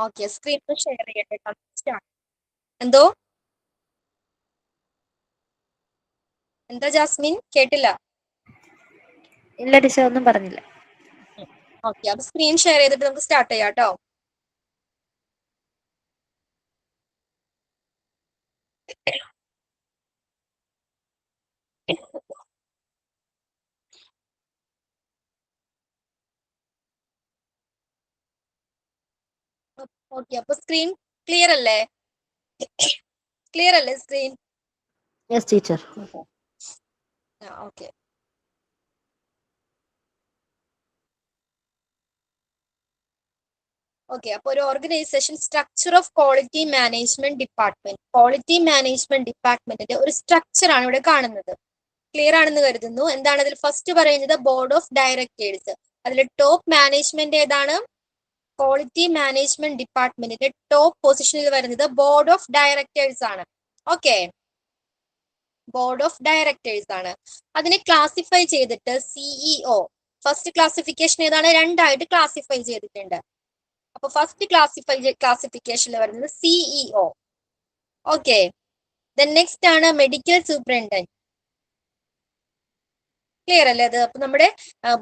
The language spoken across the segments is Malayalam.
ഓക്കെ, സ്ക്രീൻ ഷെയർ ചെയ്യട്ടെ. സ്റ്റാർട്ട്. എന്തോ എന്താ ജാസ്മിൻ, കേട്ടില്ല. ഇല്ല ടീച്ചർ, ഒന്നും പറഞ്ഞില്ല. ഓക്കെ, അപ്പൊ സ്ക്രീൻ ഷെയർ ചെയ്തിട്ട് നമുക്ക് സ്റ്റാർട്ട് ചെയ്യാം കേട്ടോ. ഓക്കെ, അപ്പൊ സ്ക്രീൻ ക്ലിയർ അല്ലേ? ക്ലിയർ അല്ലേ screen? Yes teacher. Okay. Okay, അപ്പൊ ഒരു organisation structure of quality management department, quality management ഡിപ്പാർട്ട്മെന്റിന്റെ ഒരു സ്ട്രക്ചർ ആണ് ഇവിടെ കാണുന്നത്. ക്ലിയർ ആണെന്ന് കരുതുന്നു. എന്താണ് അതിൽ ഫസ്റ്റ് പറയുന്നത്? Board of directors. അതിൽ ടോപ്പ് മാനേജ്മെന്റ് ഏതാണ്? ക്വാളിറ്റി മാനേജ്മെന്റ് ഡിപ്പാർട്ട്മെന്റിന്റെ ടോപ്പ് പൊസിഷനിൽ വരുന്നത് ബോർഡ് ഓഫ് ഡയറക്ടേഴ്സ് ആണ്. ഓക്കെ, ബോർഡ് ഓഫ് ഡയറക്ടേഴ്സ് ആണ്. അതിനെ ക്ലാസിഫൈ ചെയ്തിട്ട് സിഇഒ. ഫസ്റ്റ് ക്ലാസിഫിക്കേഷൻ ഏതാണ്? രണ്ടായിട്ട് ക്ലാസിഫൈ ചെയ്തിട്ടുണ്ട്. അപ്പൊ ഫസ്റ്റ് ക്ലാസിഫിക്കേഷനിൽ വരുന്നത് സിഇഒ. ഓക്കെ, ദെൻ നെക്സ്റ്റ് ആണ് മെഡിക്കൽ സൂപ്രണ്ടന്റ്. ക്ലിയർ അല്ലേ അത്? അപ്പൊ നമ്മുടെ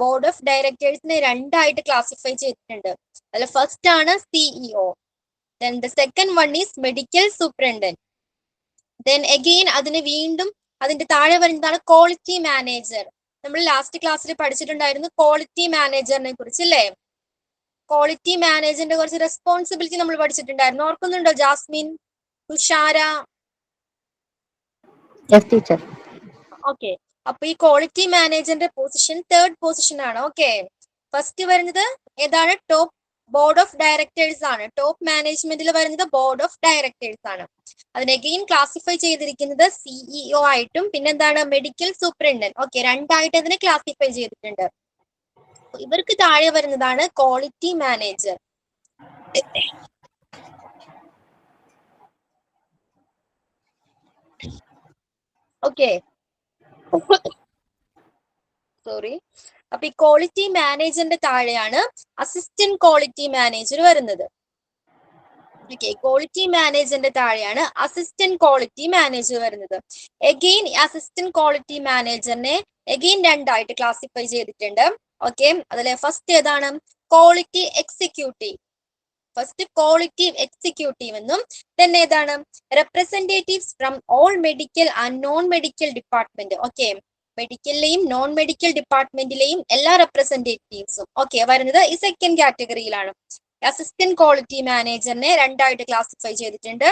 ബോർഡ് ഓഫ് ഡയറക്ടേഴ്സിനെ രണ്ടായിട്ട് ക്ലാസിഫൈ ചെയ്തിട്ടുണ്ട്. അതിൽ ഫസ്റ്റ് ആണ് CEO, then the second one is medical superintendent, then again അതിന് വീണ്ടും അതിന്റെ താഴെ വരുന്നതാണ് ക്വാളിറ്റി മാനേജർ. നമ്മൾ ലാസ്റ്റ് ക്ലാസ്സിൽ പഠിച്ചിട്ടുണ്ടായിരുന്നു ക്വാളിറ്റി മാനേജറിനെ കുറിച്ച് അല്ലേ? ക്വാളിറ്റി മാനേജറിന്റെ കുറച്ച് റെസ്പോൺസിബിലിറ്റി നമ്മൾ പഠിച്ചിട്ടുണ്ടായിരുന്നു. ഓർക്കുന്നുണ്ടോ Jasmine, Thushara? Yes teacher. Okay, അപ്പൊ ഈ ക്വാളിറ്റി മാനേജറിന്റെ പൊസിഷൻ തേർഡ് പൊസിഷൻ ആണ്. ഓക്കെ, ഫസ്റ്റ് വരുന്നത് ഏതാണ്? ടോപ്പ് ബോർഡ് ഓഫ് ഡയറക്ടേഴ്സ് ആണ്. ടോപ്പ് മാനേജ്മെന്റിൽ വരുന്നത് ബോർഡ് ഓഫ് ഡയറക്ടേഴ്സ് ആണ്. അതിന് അഗെയിൻ ക്ലാസിഫൈ ചെയ്തിരിക്കുന്നത് സിഇഒ ആയിട്ടും പിന്നെന്താണ് മെഡിക്കൽ സൂപ്രണ്ടന്റ്. ഓക്കെ, രണ്ടായിട്ട് അതിനെ ക്ലാസിഫൈ ചെയ്തിട്ടുണ്ട്. ഇവർക്ക് താഴെ വരുന്നതാണ് ക്വാളിറ്റി മാനേജർ. Okay, sorry. അപ്പൊ ഈ ക്വാളിറ്റി മാനേജറിന്റെ താഴെയാണ് അസിസ്റ്റന്റ് ക്വാളിറ്റി മാനേജർ വരുന്നത്. ഓക്കെ, ക്വാളിറ്റി മാനേജറിന്റെ താഴെയാണ് അസിസ്റ്റന്റ് ക്വാളിറ്റി മാനേജർ വരുന്നത്. എഗെയിൻ അസിസ്റ്റന്റ് ക്വാളിറ്റി മാനേജറിനെ എഗെയിൻ രണ്ടായിട്ട് ക്ലാസിഫൈ ചെയ്തിട്ടുണ്ട്. ഓക്കെ, അതിലെ ഫസ്റ്റ് ഏതാണ്? Quality executive. First quality executive എന്നും then ഏതാണ്? Representatives from all medical and non medical department. Okay, മെഡിക്കലിലെയും നോൺ മെഡിക്കൽ ഡിപ്പാർട്ട്മെന്റിലെയും എല്ലാ റെപ്രസെന്റേറ്റീവ്സും ഓക്കെ വരുന്നത് ഈ സെക്കൻഡ് കാറ്റഗറിയിലാണ്. അസിസ്റ്റന്റ് ക്വാളിറ്റി മാനേജറിനെ രണ്ടായിട്ട് ക്ലാസിഫൈ ചെയ്തിട്ടുണ്ട്.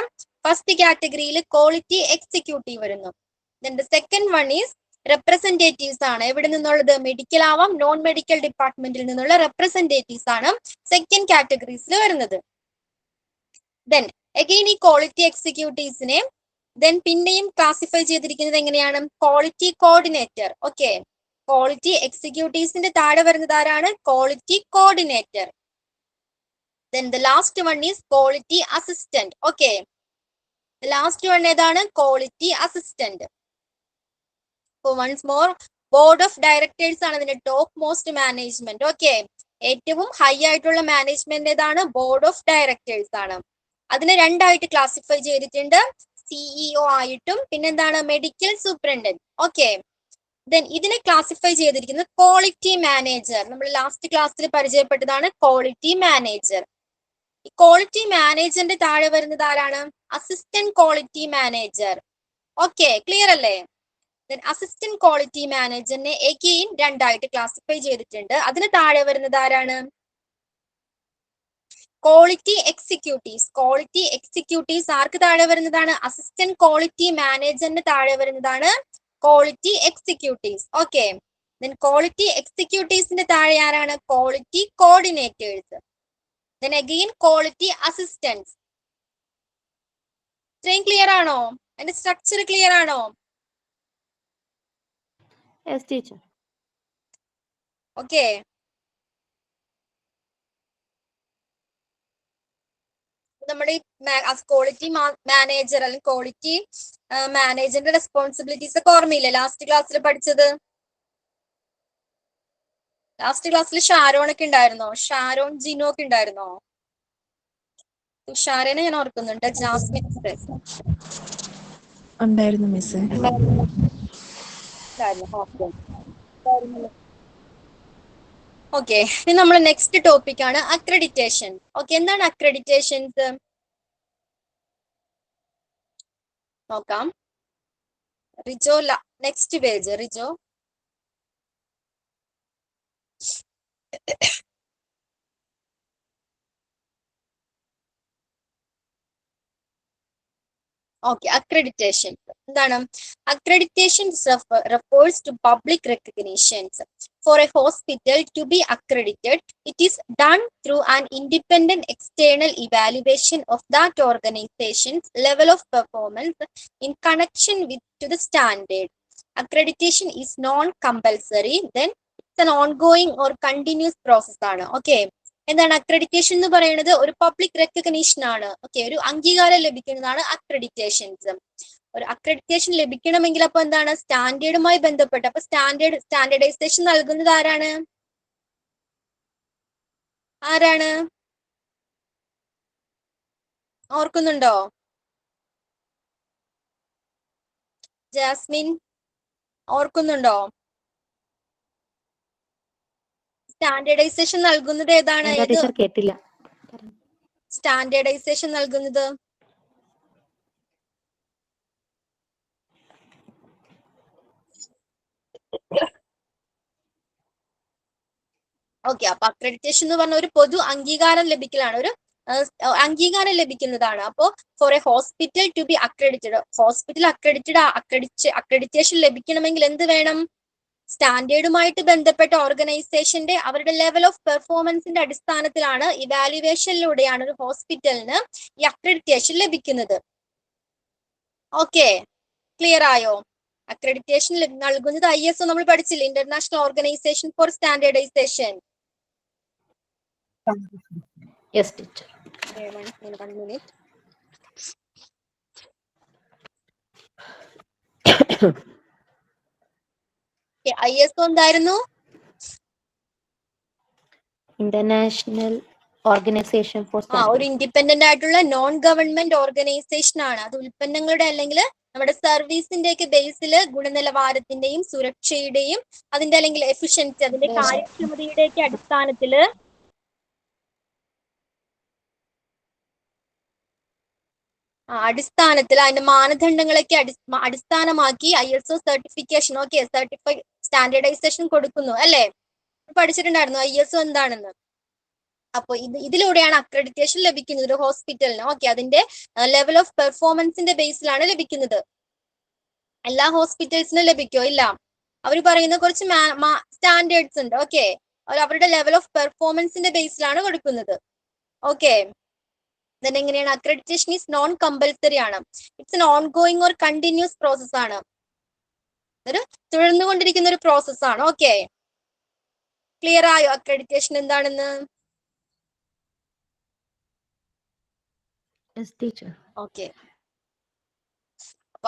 ഫസ്റ്റ് കാറ്റഗറിയിൽ ക്വാളിറ്റി എക്സിക്യൂട്ടീവ് വരുന്നു. then the second one is representatives ആണ്. എവിടെ നിന്നുള്ളത്? മെഡിക്കൽ ആവാം, നോൺ മെഡിക്കൽ ഡിപ്പാർട്ട്മെന്റിൽ നിന്നുള്ള റെപ്രസെന്റേറ്റീവ്സ് ആണ് സെക്കൻഡ് കാറ്റഗറീസിൽ വരുന്നത്. ദെൻ അഗെയിൻ ഈ ക്വാളിറ്റി എക്സിക്യൂട്ടീവ്സിനെ ദെൻ പിന്നെയും ക്ലാസിഫൈ ചെയ്തിരിക്കുന്നത് എങ്ങനെയാണ്? Quality coordinator. ഓക്കെ, ക്വാളിറ്റി എക്സിക്യൂട്ടീവ്സിന്റെ താഴെ വരുന്നത് ആരാണ്? Quality coordinator. Then the last one is quality assistant. Okay, last one ഏതാണ്? Quality assistant. Once more, board of directors ആണ് ഇതിന്റെ ടോപ്പ് മോസ്റ്റ് മാനേജ്മെന്റ്. ഓക്കെ, ഏറ്റവും ഹൈ ആയിട്ടുള്ള മാനേജ്മെന്റ് ഏതാണ്? ബോർഡ് ഓഫ് ഡയറക്ടേഴ്സ് ആണ്. അതിനെ രണ്ടായിട്ട് ക്ലാസിഫൈ ചെയ്തിട്ടുണ്ട്, സിഇഒ ആയിട്ടും പിന്നെന്താണ് മെഡിക്കൽ സൂപ്രണ്ടന്റ്. ഓക്കെ, ദെൻ ഇതിനെ ക്ലാസിഫൈ ചെയ്തിരിക്കുന്നത് ക്വാളിറ്റി മാനേജർ. നമ്മൾ ലാസ്റ്റ് ക്ലാസ്സിൽ പരിചയപ്പെട്ടതാണ് ക്വാളിറ്റി മാനേജർ. ക്വാളിറ്റി മാനേജറിന്റെ താഴെ വരുന്നത് ആരാണ്? Assistant quality manager. Okay, clear അല്ലേ? അസിസ്റ്റന്റ് ക്വാളിറ്റി മാനേജറിനെ എഗെയിൻ രണ്ടായിട്ട് ക്ലാസിഫൈ ചെയ്തിട്ടുണ്ട്. അതിന് താഴെ വരുന്നത് ആരാണ്? Quality executives. ക്വാളിറ്റി എക്സിക്യൂട്ടീവ്സ് ആർക്ക് താഴെ വരുന്നതാണ്? അസിസ്റ്റന്റ് ക്വാളിറ്റി മാനേജറിന് താഴെ വരുന്നതാണ് quality executives. Okay, then quality എക്സിക്യൂട്ടീവ്സിന്റെ താഴെ ആരാണ്? Quality coordinators. Then again quality assistants. ഇത്രയും ക്ലിയർ ആണോ? അതിന്റെ സ്ട്രക്ചർ ക്ലിയർ ആണോ? Yes teacher. ഓക്കെ, നമ്മുടെ ക്വാളിറ്റി മാനേജർ അല്ലെങ്കിൽ ക്വാളിറ്റി മാനേജറിന്റെ റെസ്പോൺസിബിലിറ്റീസ് ഒക്കെ ഓർമ്മയില്ലേ ലാസ്റ്റ് ക്ലാസ്സിൽ പഠിച്ചത്? ലാസ്റ്റ് ക്ലാസ്സിൽ ഷാരോൺ ഒക്കെ ഉണ്ടായിരുന്നോ? ഷാരോൺ ജിനോ ഒക്കെ ഉണ്ടായിരുന്നോ? തുഷാരനെ ഞാൻ ഓർക്കുന്നുണ്ട്. ജാസ്മിൻ ഉണ്ടായിരുന്നു മിസ്. ഓക്കെ, ഇനി നമ്മൾ നെക്സ്റ്റ് ടോപ്പിക് ആണ് അക്രഡിറ്റേഷൻ. ഓക്കെ, എന്താണ് അക്രഡിറ്റേഷൻസ് നോക്കാം. Rijo, next page Rijo. Okay, accreditation എന്താണ്? Accreditation refers to public recognitions. For a hospital to be accredited, it is done through an independent external evaluation of that organization's level of performance in connection with to the standard. Accreditation is non-compulsory, then it's an ongoing or continuous process ആണ്. ഓക്കെ, എന്താണ് അക്രഡിറ്റേഷൻ എന്ന് പറയുന്നത്? ഒരു പബ്ലിക് റെക്കഗ്നീഷൻ ആണ്. ഓക്കെ, ഒരു അംഗീകാരം ലഭിക്കുന്നതാണ് അക്രഡിറ്റേഷൻസ്. ഒരു അക്രഡിറ്റേഷൻ ലഭിക്കണമെങ്കിൽ അപ്പൊ എന്താണ്? സ്റ്റാൻഡേർഡുമായി ബന്ധപ്പെട്ട്. അപ്പൊ സ്റ്റാൻഡേർഡൈസേഷൻ നൽകുന്നത് ആരാണ്? ഓർക്കുന്നുണ്ടോ? ജാസ്മിൻ ഓർക്കുന്നുണ്ടോ? സ്റ്റാൻഡേർഡൈസേഷൻ നൽകുന്നത് ഏതാണ്? ടീച്ചർ കേട്ടില്ല. സ്റ്റാൻഡേർഡൈസേഷൻ നൽകുന്നത് ഓക്കെ, അപ്പൊ അക്രഡിറ്റേഷൻ എന്ന് പറഞ്ഞ ഒരു പൊതു അംഗീകാരം ലഭിക്കലാണ്, ഒരു അംഗീകാരം ലഭിക്കുന്നതാണ്. അപ്പോ for a hospital to be accredited, hospital accreditation ലഭിക്കണമെങ്കിൽ എന്ത് വേണം? സ്റ്റാൻഡേർഡുമായിട്ട് ബന്ധപ്പെട്ട ഓർഗനൈസേഷന്റെ അവരുടെ ലെവൽ ഓഫ് പെർഫോമൻസിന്റെ അടിസ്ഥാനത്തിലാണ്, ഇവാലുവേഷനിലൂടെയാണ് ഒരു ഹോസ്പിറ്റലിന് ഈ അക്രഡിറ്റേഷൻ ലഭിക്കുന്നത്. ഓക്കെ, ക്ലിയർ ആയോ? അക്രഡിറ്റേഷൻ നൽകുന്നത് ISO നമ്മൾ പഠിച്ചില്ലേ, international organization for standardization. Yes teacher. One minute. ISO എന്തായിരുന്നു? ഇന്റർനാഷണൽ ഓർഗനൈസേഷൻ ഫോർ ഒരു ഇൻഡിപെൻഡന്റ് ആയിട്ടുള്ള നോൺ ഗവൺമെന്റ് ഓർഗനൈസേഷൻ ആണ്. അത് ഉൽപ്പന്നങ്ങളുടെ അല്ലെങ്കിൽ നമ്മുടെ സർവീസിന്റെ ഒക്കെ ബേസിൽ ഗുണനിലവാരത്തിന്റെയും സുരക്ഷയുടെയും അതിന്റെ അല്ലെങ്കിൽ എഫിഷ്യൻസി, അതിന്റെ കാര്യക്ഷമതയുടെ ഒക്കെ അടിസ്ഥാനത്തില് അതിന്റെ മാനദണ്ഡങ്ങളൊക്കെ അടിസ്ഥാനമാക്കി ISO certification, okay, certified standardisation കൊടുക്കുന്നു അല്ലെ? പഠിച്ചിട്ടുണ്ടായിരുന്നു ISO എന്താണെന്ന്. അപ്പൊ ഇതിലൂടെയാണ് അക്രഡിറ്റേഷൻ ലഭിക്കുന്നത് ഒരു ഹോസ്പിറ്റലിന്. ഓക്കെ, അതിന്റെ ലെവൽ ഓഫ് പെർഫോമൻസിന്റെ ബേസിലാണ് ലഭിക്കുന്നത്. എല്ലാ ഹോസ്പിറ്റൽസിനും ലഭിക്കോ? ഇല്ല. അവർ പറയുന്ന കുറച്ച് സ്റ്റാൻഡേർഡ്സ് ഉണ്ട്. ഓക്കെ, അവരുടെ ലെവൽ ഓഫ് പെർഫോമൻസിന്റെ ബേസിലാണ് കൊടുക്കുന്നത്. ഓക്കെ, then എങ്ങനെയാണ്? അക്രഡിറ്റേഷൻ ഈസ് നോൺ കമ്പൽസറി ആണ്. It's an ongoing or continuous process ആണ്. ഒരു തുടർന്നുകൊണ്ടിരിക്കുന്ന ഒരു പ്രോസസ് ആണ്. ഓക്കെ, ക്ലിയർ ആയോ അക്രഡിറ്റേഷൻ എന്താണെന്ന്? Okay,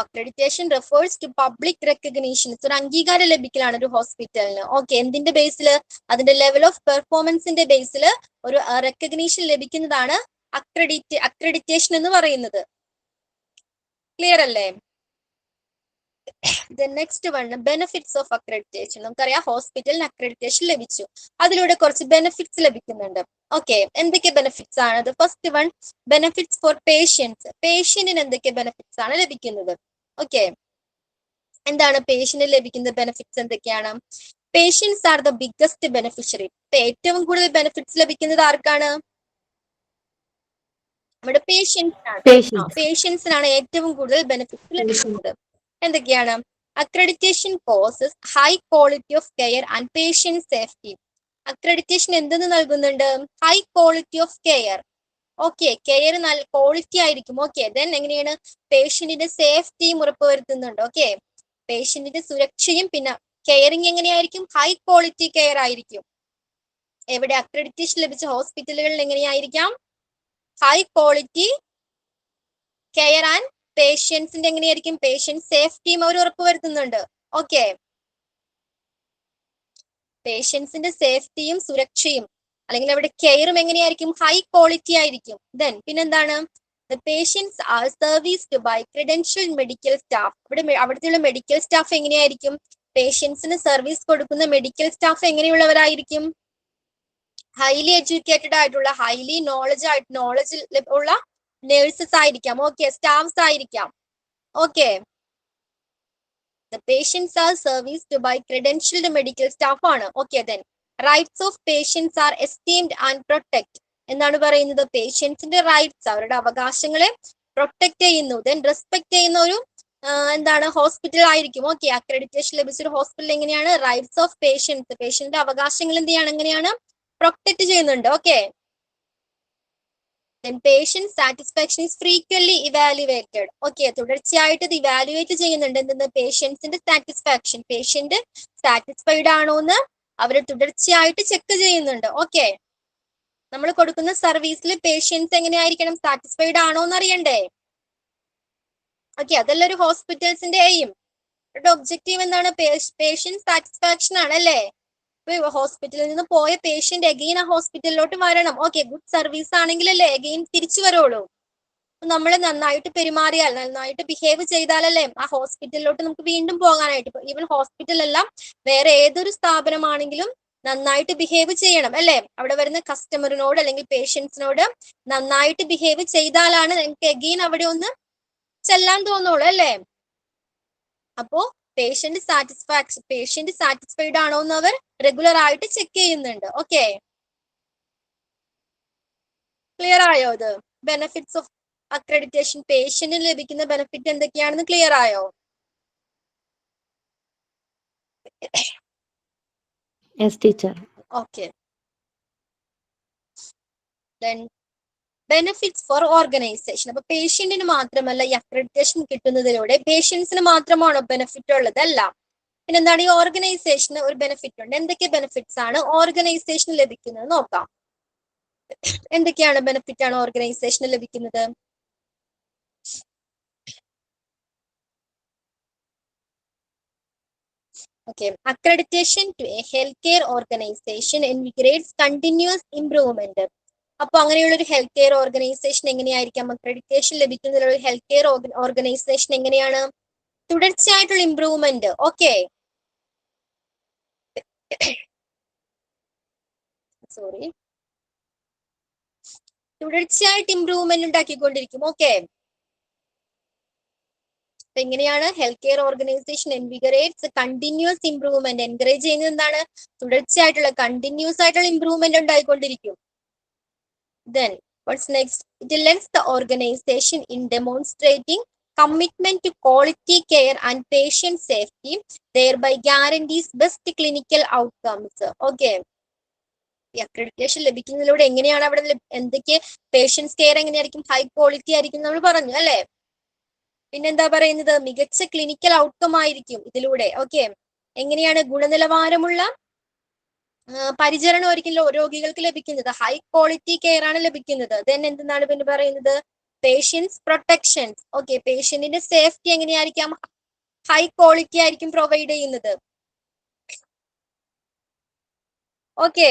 accreditation refers to public recognition, ഒരു അംഗീകാരം ലഭിക്കലാണ് ഒരു ഹോസ്പിറ്റലിന്. ഓക്കെ, എന്തിന്റെ ബേസിൽ? അതിന്റെ ലെവൽ ഓഫ് പെർഫോമൻസിന്റെ ബേസിൽ ഒരു റെക്കഗ്നീഷൻ ലഭിക്കുന്നതാണ് അക്രഡിറ്റേഷൻ എന്ന് പറയുന്നത്. ക്ലിയർ അല്ലേ? Next one, benefits of accreditation. നമുക്കറിയാം ഹോസ്പിറ്റലിന് അക്രഡിറ്റേഷൻ ലഭിച്ചു, അതിലൂടെ കുറച്ച് ബെനിഫിറ്റ്സ് ലഭിക്കുന്നുണ്ട്. ഓക്കെ, എന്തൊക്കെ ബെനിഫിറ്റ്സ് ആണ്? First one, benefits for patients. പേഷ്യന്റിന് എന്തൊക്കെ ബെനിഫിറ്റ്സ് ആണ് ലഭിക്കുന്നത്? ഓക്കെ, എന്താണ് പേഷ്യന്റിന് ലഭിക്കുന്ന ബെനിഫിറ്റ്സ് എന്തൊക്കെയാണ്? Patients are the biggest beneficiary. ഏറ്റവും കൂടുതൽ ബെനിഫിറ്റ്സ് ലഭിക്കുന്നത് ആർക്കാണ്? നമ്മുടെ പേഷ്യൻസിനാണ് ഏറ്റവും കൂടുതൽ ബെനിഫിറ്റ്സ് ലഭിക്കുന്നത്. എന്തൊക്കെയാണ്? Accreditation causes high quality of care and patient safety. Accreditation എന്തെന്ന് നൽകുന്നുണ്ട്? High quality of care. Okay, care നല്ല ക്വാളിറ്റി ആയിരിക്കും. ഓക്കെ, ദെൻ എങ്ങനെയാണ്? പേഷ്യന്റിന്റെ സേഫ്റ്റിയും ഉറപ്പുവരുത്തുന്നുണ്ട്. ഓക്കെ, പേഷ്യന്റിന്റെ സുരക്ഷയും പിന്നെ കെയറിങ് എങ്ങനെയായിരിക്കും? ഹൈ ക്വാളിറ്റി കെയർ ആയിരിക്കും. എവിടെ? അക്രഡിറ്റേഷൻ ലഭിച്ച ഹോസ്പിറ്റലുകളിൽ എങ്ങനെയായിരിക്കാം? ഹൈ ക്വാളിറ്റി കെയർ ആൻഡ് പേഷ്യൻസിന്റെ എങ്ങനെയായിരിക്കും? പേഷ്യന്റ് സേഫ്റ്റിയും അവർ ഉറപ്പുവരുത്തുന്നുണ്ട്. ഓക്കെ, പേഷ്യൻസിന്റെ സേഫ്റ്റിയും സുരക്ഷയും അല്ലെങ്കിൽ അവിടെ കെയറും എങ്ങനെയായിരിക്കും, ഹൈ ക്വാളിറ്റി ആയിരിക്കും. ദെൻ പിന്നെന്താണ്, the patients are serviced by credentialed medical staff. അവിടുത്തെ മെഡിക്കൽ സ്റ്റാഫ് എങ്ങനെയായിരിക്കും, പേഷ്യൻസിന് സർവീസ് കൊടുക്കുന്ന മെഡിക്കൽ സ്റ്റാഫ് എങ്ങനെയുള്ളവരായിരിക്കും, ഹൈലി എഡ്യൂക്കേറ്റഡ് ആയിട്ടുള്ള, ഹൈലി നോളജ് ഉള്ള നേഴ്സസ് ആയിരിക്കാം. ഓക്കെ, സ്റ്റാഫ്സ് ആയിരിക്കാം. Okay, the patients are serviced by credentialed medical staff ആണ്. Okay, then rights of patients are esteemed and protect. എന്താണ് പറയുന്നത്, പേഷ്യൻസിന്റെ റൈറ്റ്സ്, അവരുടെ അവകാശങ്ങളെ പ്രൊട്ടക്ട് ചെയ്യുന്നു, ദെൻ റെസ്പെക്ട് ചെയ്യുന്ന ഒരു എന്താണ് ഹോസ്പിറ്റൽ ആയിരിക്കും. ഓക്കെ, അക്രഡിറ്റേഷൻ ലഭിച്ചൊരു ഹോസ്പിറ്റൽ എങ്ങനെയാണ്, റൈറ്റ്സ് ഓഫ് പേഷ്യൻസ്, പേഷ്യന്റിന്റെ അവകാശങ്ങൾ എന്ത് ചെയ്യാണ്, എങ്ങനെയാണ് പ്രൊട്ടക്ട് ചെയ്യുന്നുണ്ട്. Okay, then patient satisfaction is frequently evaluated. Okay, തുടർച്ചയായിട്ട് ഇത് ഇവാലുവേറ്റ് ചെയ്യുന്നുണ്ട്. എന്തെന്ന്, പേഷ്യൻസിന്റെ സാറ്റിസ്ഫാക്ഷൻ, പേഷ്യന്റ് സാറ്റിസ്ഫൈഡ് ആണോ എന്ന് അവര് തുടർച്ചയായിട്ട് ചെക്ക് ചെയ്യുന്നുണ്ട്. ഓക്കെ, നമ്മൾ കൊടുക്കുന്ന സർവീസിൽ പേഷ്യൻസ് എങ്ങനെയായിരിക്കണം, സാറ്റിസ്ഫൈഡ് ആണോ എന്ന് അറിയണ്ടേ. ഓക്കെ, അതല്ല ഒരു ഹോസ്പിറ്റൽസിന്റെ എയിം, അവരുടെ ഒബ്ജക്റ്റീവ് എന്താണ്, പേഷ്യന്റ് സാറ്റിസ്ഫാക്ഷൻ ആണ് അല്ലേ. ഹോസ്പിറ്റലിൽ നിന്ന് പോയ പേഷ്യന്റ് അഗെയിൻ ആ ഹോസ്പിറ്റലിലോട്ട് വരണം. ഓക്കെ, ഗുഡ് സർവീസ് ആണെങ്കിലല്ലേ അഗെയിൻ തിരിച്ചു വരുള്ളൂ. നമ്മൾ നന്നായിട്ട് പെരുമാറിയാൽ, നന്നായിട്ട് ബിഹേവ് ചെയ്താലല്ലേ ആ ഹോസ്പിറ്റലിലോട്ട് നമുക്ക് വീണ്ടും പോകാനായിട്ട്. ഈവൻ ഹോസ്പിറ്റൽ അല്ല, വേറെ ഏതൊരു സ്ഥാപനമാണെങ്കിലും നന്നായിട്ട് ബിഹേവ് ചെയ്യണം അല്ലേ. അവിടെ വരുന്ന കസ്റ്റമറിനോട് അല്ലെങ്കിൽ പേഷ്യൻസിനോട് നന്നായിട്ട് ബിഹേവ് ചെയ്താലാണ് നമുക്ക് അഗെയിൻ അവിടെ ഒന്ന് ചെല്ലാൻ തോന്നുള്ളൂ അല്ലേ. അപ്പോ പേഷ്യന്റ് സാറ്റിസ്ഫൈഡ് ആണോ എന്ന് അവർ റെഗുലർ ആയിട്ട് ചെക്ക് ചെയ്യുന്നുണ്ട്. ഓക്കെ, ക്ലിയർ ആയോ ഇത്? ബെനിഫിറ്റ്സ് ഓഫ് അക്രഡിറ്റേഷൻ, പേഷ്യന്റിന് ലഭിക്കുന്ന ബെനിഫിറ്റ് എന്തൊക്കെയാണെന്ന് ക്ലിയർ ആയോ? Yes, teacher. Okay, then benefits for organisation. അപ്പൊ പേഷ്യന്റിന് മാത്രമല്ല ഈ അക്രഡിറ്റേഷൻ കിട്ടുന്നതിലൂടെ പേഷ്യൻസിന് മാത്രമാണോ ബെനിഫിറ്റ് ഉള്ളത്? അല്ല, പിന്നെന്താണ്, ഈ ഓർഗനൈസേഷന് ഒരു ബെനിഫിറ്റ് ഉണ്ട്. എന്തൊക്കെ ബെനിഫിറ്റ്സ് ആണ് ഓർഗനൈസേഷന് ലഭിക്കുന്നത് നോക്കാം. എന്തൊക്കെയാണ് ബെനിഫിറ്റ് ആണ് ഓർഗനൈസേഷന് ലഭിക്കുന്നത്? Okay, accreditation to a health care organisation invigorates continuous improvement. അപ്പൊ അങ്ങനെയുള്ള ഒരു ഹെൽത്ത് കെയർ ഓർഗനൈസേഷൻ എങ്ങനെയായിരിക്കാം, അക്രഡിറ്റേഷൻ ലഭിക്കുന്നതിലുള്ള ഒരു ഹെൽത്ത് കെയർ ഓർഗനൈസേഷൻ എങ്ങനെയാണ്, തുടർച്ചയായിട്ടുള്ള ഇംപ്രൂവ്മെന്റ്. ഓക്കെ, സോറി, തുടർച്ചയായിട്ട് ഇംപ്രൂവ്മെന്റ് ഉണ്ടാക്കിക്കൊണ്ടിരിക്കും. ഓക്കെ, എങ്ങനെയാണ് health care organisation invigorates continuous improvement, encourage ചെയ്യുന്നത് എന്താണ്, തുടർച്ചയായിട്ടുള്ള കണ്ടിന്യൂസ് ആയിട്ടുള്ള ഇംപ്രൂവ്മെന്റ് ഉണ്ടായിക്കൊണ്ടിരിക്കും. Then what's next, it lends the organization in demonstrating commitment to quality care and patient safety, thereby guarantees best clinical outcomes. Okay, ഈ അക്രഡിറ്റേഷൻ ലഭിക്കുന്നതിലൂടെ എങ്ങനെയാണ് അവിടെ എന്തൊക്കെ പേഷ്യൻസ് കെയർ എങ്ങനെയായിരിക്കും, ഹൈ ക്വാളിറ്റി ആയിരിക്കും നമ്മൾ പറഞ്ഞു അല്ലെ. പിന്നെന്താ പറയുന്നത്, മികച്ച ക്ലിനിക്കൽ ഔട്ട്കം ആയിരിക്കും ഇതിലൂടെ. ഓക്കെ, എങ്ങനെയാണ് ഗുണനിലവാരമുള്ള പരിചരണം ഒരിക്കലും രോഗികൾക്ക് ലഭിക്കുന്നത്, ഹൈ ക്വാളിറ്റി കെയർ ആണ് ലഭിക്കുന്നത്. ദെൻ എന്താണ് പിന്നെ പറയുന്നത്, പേഷ്യൻസ് പ്രൊട്ടക്ഷൻസ്. ഓക്കെ, പേഷ്യന്റിന്റെ സേഫ്റ്റി എങ്ങനെയായിരിക്കാം, ഹൈ ക്വാളിറ്റി ആയിരിക്കും പ്രൊവൈഡ് ചെയ്യുന്നത്. ഓക്കെ,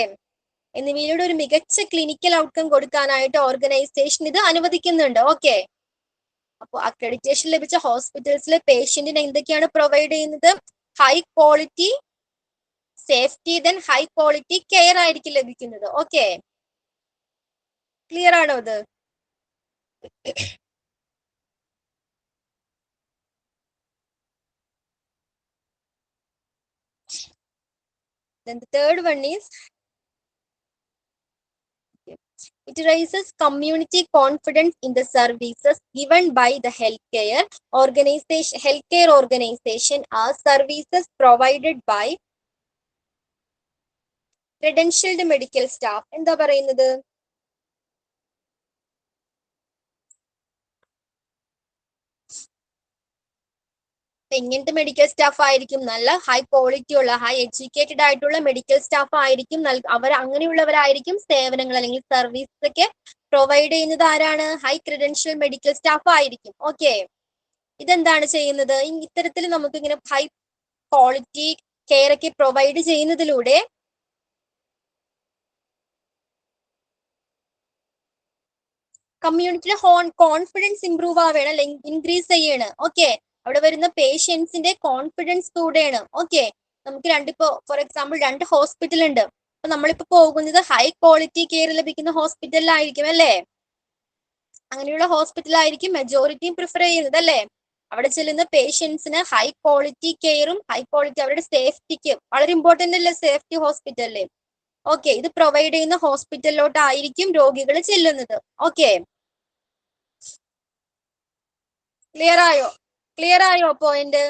എന്നിവയിലൂടെ ഒരു മികച്ച ക്ലിനിക്കൽ ഔട്ട്കം കൊടുക്കാനായിട്ട് ഓർഗനൈസേഷൻ ഇത് അനുവദിക്കുന്നുണ്ട്. ഓക്കെ, അപ്പോൾ അക്രഡിറ്റേഷൻ ലഭിച്ച ഹോസ്പിറ്റൽസിലെ പേഷ്യന്റിന് എന്തൊക്കെയാണ് പ്രൊവൈഡ് ചെയ്യുന്നത്, high quality safety, then high quality care ആയിരിക്കും ലഭിക്കുന്നത്. ഓക്കെ, ക്ലിയർ ആണോ ഇത്? Then the third one is, it raises community confidence in the services given by the healthcare organization as services provided by credentialed medical staff. എന്താ പറയുന്നത്, എങ്ങനത്തെ മെഡിക്കൽ സ്റ്റാഫ് ആയിരിക്കും, നല്ല ഹൈ ക്വാളിറ്റി ഉള്ള ഹൈ എഡ്യൂക്കേറ്റഡ് ആയിട്ടുള്ള മെഡിക്കൽ സ്റ്റാഫ് ആയിരിക്കും. അവർ അങ്ങനെയുള്ളവരായിരിക്കും സേവനങ്ങൾ അല്ലെങ്കിൽ സർവീസ് ഒക്കെ പ്രൊവൈഡ് ചെയ്യുന്നത്. ആരാണ്, ഹൈ ക്രെഡൻഷ്യൽ മെഡിക്കൽ സ്റ്റാഫ് ആയിരിക്കും. ഓക്കെ, ഇതെന്താണ് ചെയ്യുന്നത്, ഇത്തരത്തിൽ നമുക്ക് ഇങ്ങനെ ഹൈ ക്വാളിറ്റി കെയർ ഒക്കെ പ്രൊവൈഡ് ചെയ്യുന്നതിലൂടെ കമ്മ്യൂണിറ്റിയുടെ കോൺഫിഡൻസ് ഇംപ്രൂവ് ആവുകയാണ് അല്ലെ, ഇൻക്രീസ് ചെയ്യാണ്. ഓക്കെ, അവിടെ വരുന്ന പേഷ്യൻസിന്റെ കോൺഫിഡൻസ് കൂടെയാണ്. ഓക്കെ, നമുക്ക് രണ്ടിപ്പോ ഫോർ എക്സാമ്പിൾ 2 ഹോസ്പിറ്റൽ ഉണ്ട്. അപ്പൊ നമ്മളിപ്പോ പോകുന്നത് ഹൈ ക്വാളിറ്റി കെയർ ലഭിക്കുന്ന ഹോസ്പിറ്റലിലായിരിക്കും അല്ലേ? അങ്ങനെയുള്ള ഹോസ്പിറ്റലായിരിക്കും മെജോറിറ്റിയും പ്രിഫർ ചെയ്യുന്നത് അല്ലേ? അവിടെ ചെല്ലുന്ന പേഷ്യൻസിന് ഹൈ ക്വാളിറ്റി കെയറും ഹൈ ക്വാളിറ്റി അവരുടെ സേഫ്റ്റിക്ക് വളരെ ഇമ്പോർട്ടന്റ് അല്ലേ സേഫ്റ്റി ഹോസ്പിറ്റലില്. ഓക്കെ, ഇത് പ്രൊവൈഡ് ചെയ്യുന്ന ഹോസ്പിറ്റലിലോട്ടായിരിക്കും രോഗികൾ ചെല്ലുന്നത്. ഓക്കെ, ക്ലിയർ ആയോ point?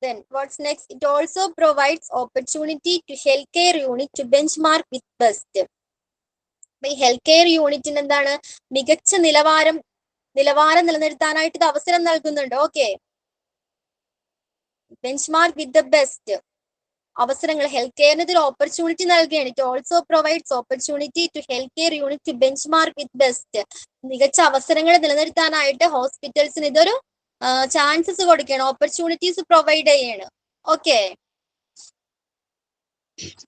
Then what's next? It also provides opportunity to healthcare unit to benchmark with best. ഈ ഹെൽത്ത് കെയർ യൂണിറ്റിന് എന്താണ് മികച്ച നിലവാരം നിലനിർത്താനായിട്ട് ഇത് അവസരം നൽകുന്നുണ്ട്. Okay, benchmark with the best അവസരങ്ങൾ ഹെൽത്ത് കെയറിന് ഇതൊരു ഓപ്പർച്യൂണിറ്റി നൽകുകയാണ്. It also provides opportunity to health care unit to benchmark with best. മികച്ച അവസരങ്ങൾ നിലനിർത്താനായിട്ട് ഹോസ്പിറ്റൽസിന് ഇതൊരു ചാൻസസ് കൊടുക്കുകയാണ്, ഓപ്പർച്യൂണിറ്റീസ് പ്രൊവൈഡ് ചെയ്യാണ്. ഓക്കെ,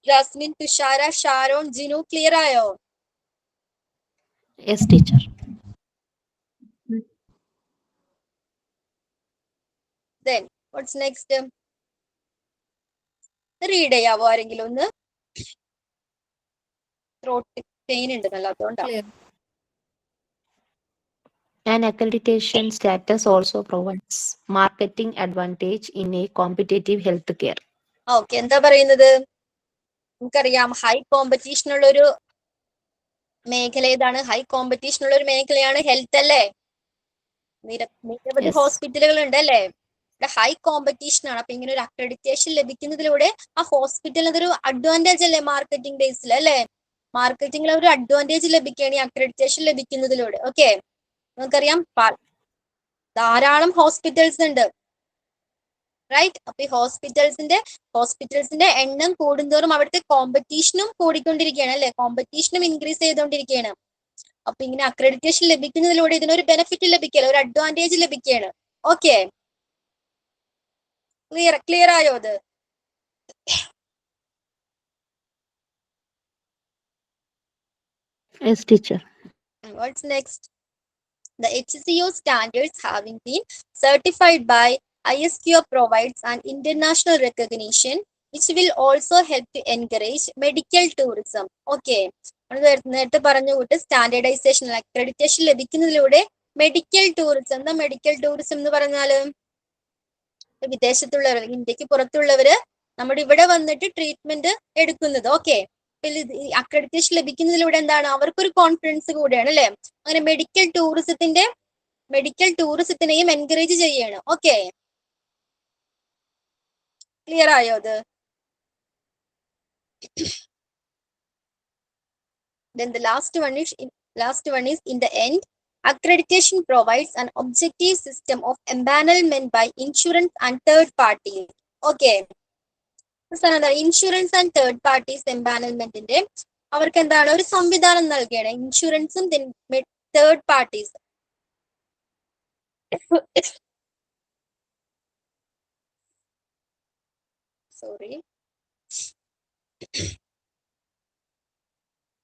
ജാസ്മിൻ, തുഷാര, ഷാരോൺ, ജിനു ക്ലിയർ ആയോ? Yes, teacher. Then what's next? Read ചെയ്യാവോ ആരെങ്കിലും ഒന്ന്? ത്രോട്ട് പെയിൻ ഉണ്ടെന്നല്ലോ, അതുകൊണ്ടാണ്. An accreditation status also provides marketing advantage in a competitive healthcare. Okay, എന്താ പറയുന്നത്? നമുക്കറിയാം ഹൈ കോമ്പറ്റീഷൻ ഉള്ള ഒരു മേഖല ഏതാണ്? ഹൈ കോമ്പറ്റീഷൻ ഉള്ള ഒരു മേഖലയാണ് ഹെൽത്ത് അല്ലേ? നിരവധി Yes. ഹോസ്പിറ്റലുകൾ ഉണ്ട് അല്ലേ? ഇവിടെ ഹൈ കോമ്പറ്റീഷൻ ആണ്. അപ്പൊ ഇങ്ങനെ ഒരു അക്രഡിറ്റേഷൻ ലഭിക്കുന്നതിലൂടെ ആ ഹോസ്പിറ്റലിന് അതൊരു അഡ്വാൻറ്റേജ് അല്ലേ മാർക്കറ്റിംഗ് ബേസിൽ അല്ലേ? മാർക്കറ്റിംഗിൽ ഒരു അഡ്വാൻറ്റേജ് ലഭിക്കുകയാണ് ഈ അക്രഡിറ്റേഷൻ ലഭിക്കുന്നതിലൂടെ. ഓക്കെ, നമുക്കറിയാം ധാരാളം ഹോസ്പിറ്റൽസ് ഉണ്ട്, റൈറ്റ്? അപ്പൊ ഈ ഹോസ്പിറ്റൽസിന്റെ എണ്ണം കൂടുന്തോറും അവിടുത്തെ കോമ്പറ്റീഷനും കൂടിക്കൊണ്ടിരിക്കുകയാണ് അല്ലെ? കോമ്പറ്റീഷനും ഇൻക്രീസ് ചെയ്തുകൊണ്ടിരിക്കുകയാണ്. അപ്പൊ ഇങ്ങനെ അക്രഡിറ്റേഷൻ ലഭിക്കുന്നതിലൂടെ ഇതിനൊരു ബെനിഫിറ്റ് ലഭിക്കുകയാണ്, ഒരു അഡ്വാൻറ്റേജ് ലഭിക്കുകയാണ്. ഓക്കെ, ക്ലിയർ ആയോ അത്? Yes, teacher. What's next? The HCO standards having been certified by ISQO provides an international recognition which will also help to encourage medical tourism. Okay, നേരത്തെ പറഞ്ഞ കൂട്ട് സ്റ്റാൻഡേർഡൈസേഷൻ അക്രഡിറ്റേഷൻ ലഭിക്കുന്നതിലൂടെ മെഡിക്കൽ ടൂറിസം. എന്താ മെഡിക്കൽ ടൂറിസം എന്ന് പറഞ്ഞാല്? വിദേശത്തുള്ളവർ, ഇന്ത്യക്ക് പുറത്തുള്ളവര് നമ്മുടെ ഇവിടെ വന്നിട്ട് ട്രീറ്റ്മെന്റ് എടുക്കുന്നത്. ഓക്കെ, അക്രഡിറ്റേഷൻ ലഭിക്കുന്നതിലൂടെ എന്താണ് അവർക്കൊരു കോൺഫിഡൻസ് കൂടെയാണ് അല്ലെ? അങ്ങനെ മെഡിക്കൽ ടൂറിസത്തിനെയും എൻകറേജ് ചെയ്യാണ്. ഓക്കെ, ക്ലിയർ ആയോ അത്? Then the last one is in the end, accreditation provides an objective system of empanelment by insurance and third parties. Okay, insurance and third parties എംപാനൽമെന്റിന്റെ അവർക്ക് എന്താണ് ഒരു സംവിധാനം നൽകുകയാണ്. ഇൻഷുറൻസും തേർഡ് പാർട്ടീസ്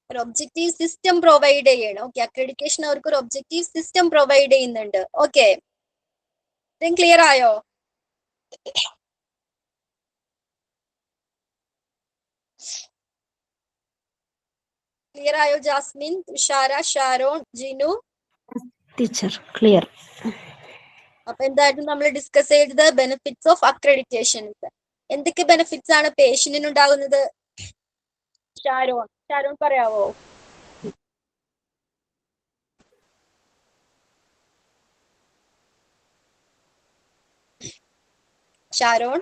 ഒരു ഒബ്ജക്റ്റീവ് സിസ്റ്റം പ്രൊവൈഡ് ചെയ്യണം. ഓക്കെ, അക്രഡിറ്റേഷൻ അവർക്ക് ഒരു ഒബ്ജക്റ്റീവ് സിസ്റ്റം പ്രൊവൈഡ് ചെയ്യുന്നുണ്ട്. ഓക്കെ, ക്ലിയർ ആയോ? ക്ലിയർ ആയോ ജാസ്മിൻ, തുഷാര, ഷാരോൺ, ജിനു? Teacher, clear. അപ്പൊ എന്തായിരുന്നു നമ്മൾ ഡിസ്കസ് ചെയ്തത്? Benefits of accreditations. എന്തൊക്കെ ബെനിഫിറ്റ്സ് ആണ് പേഷ്യന്റിന് ഉണ്ടാകുന്നത്? ഷാരോൺ പറയാവോ? ഷാരോൺ,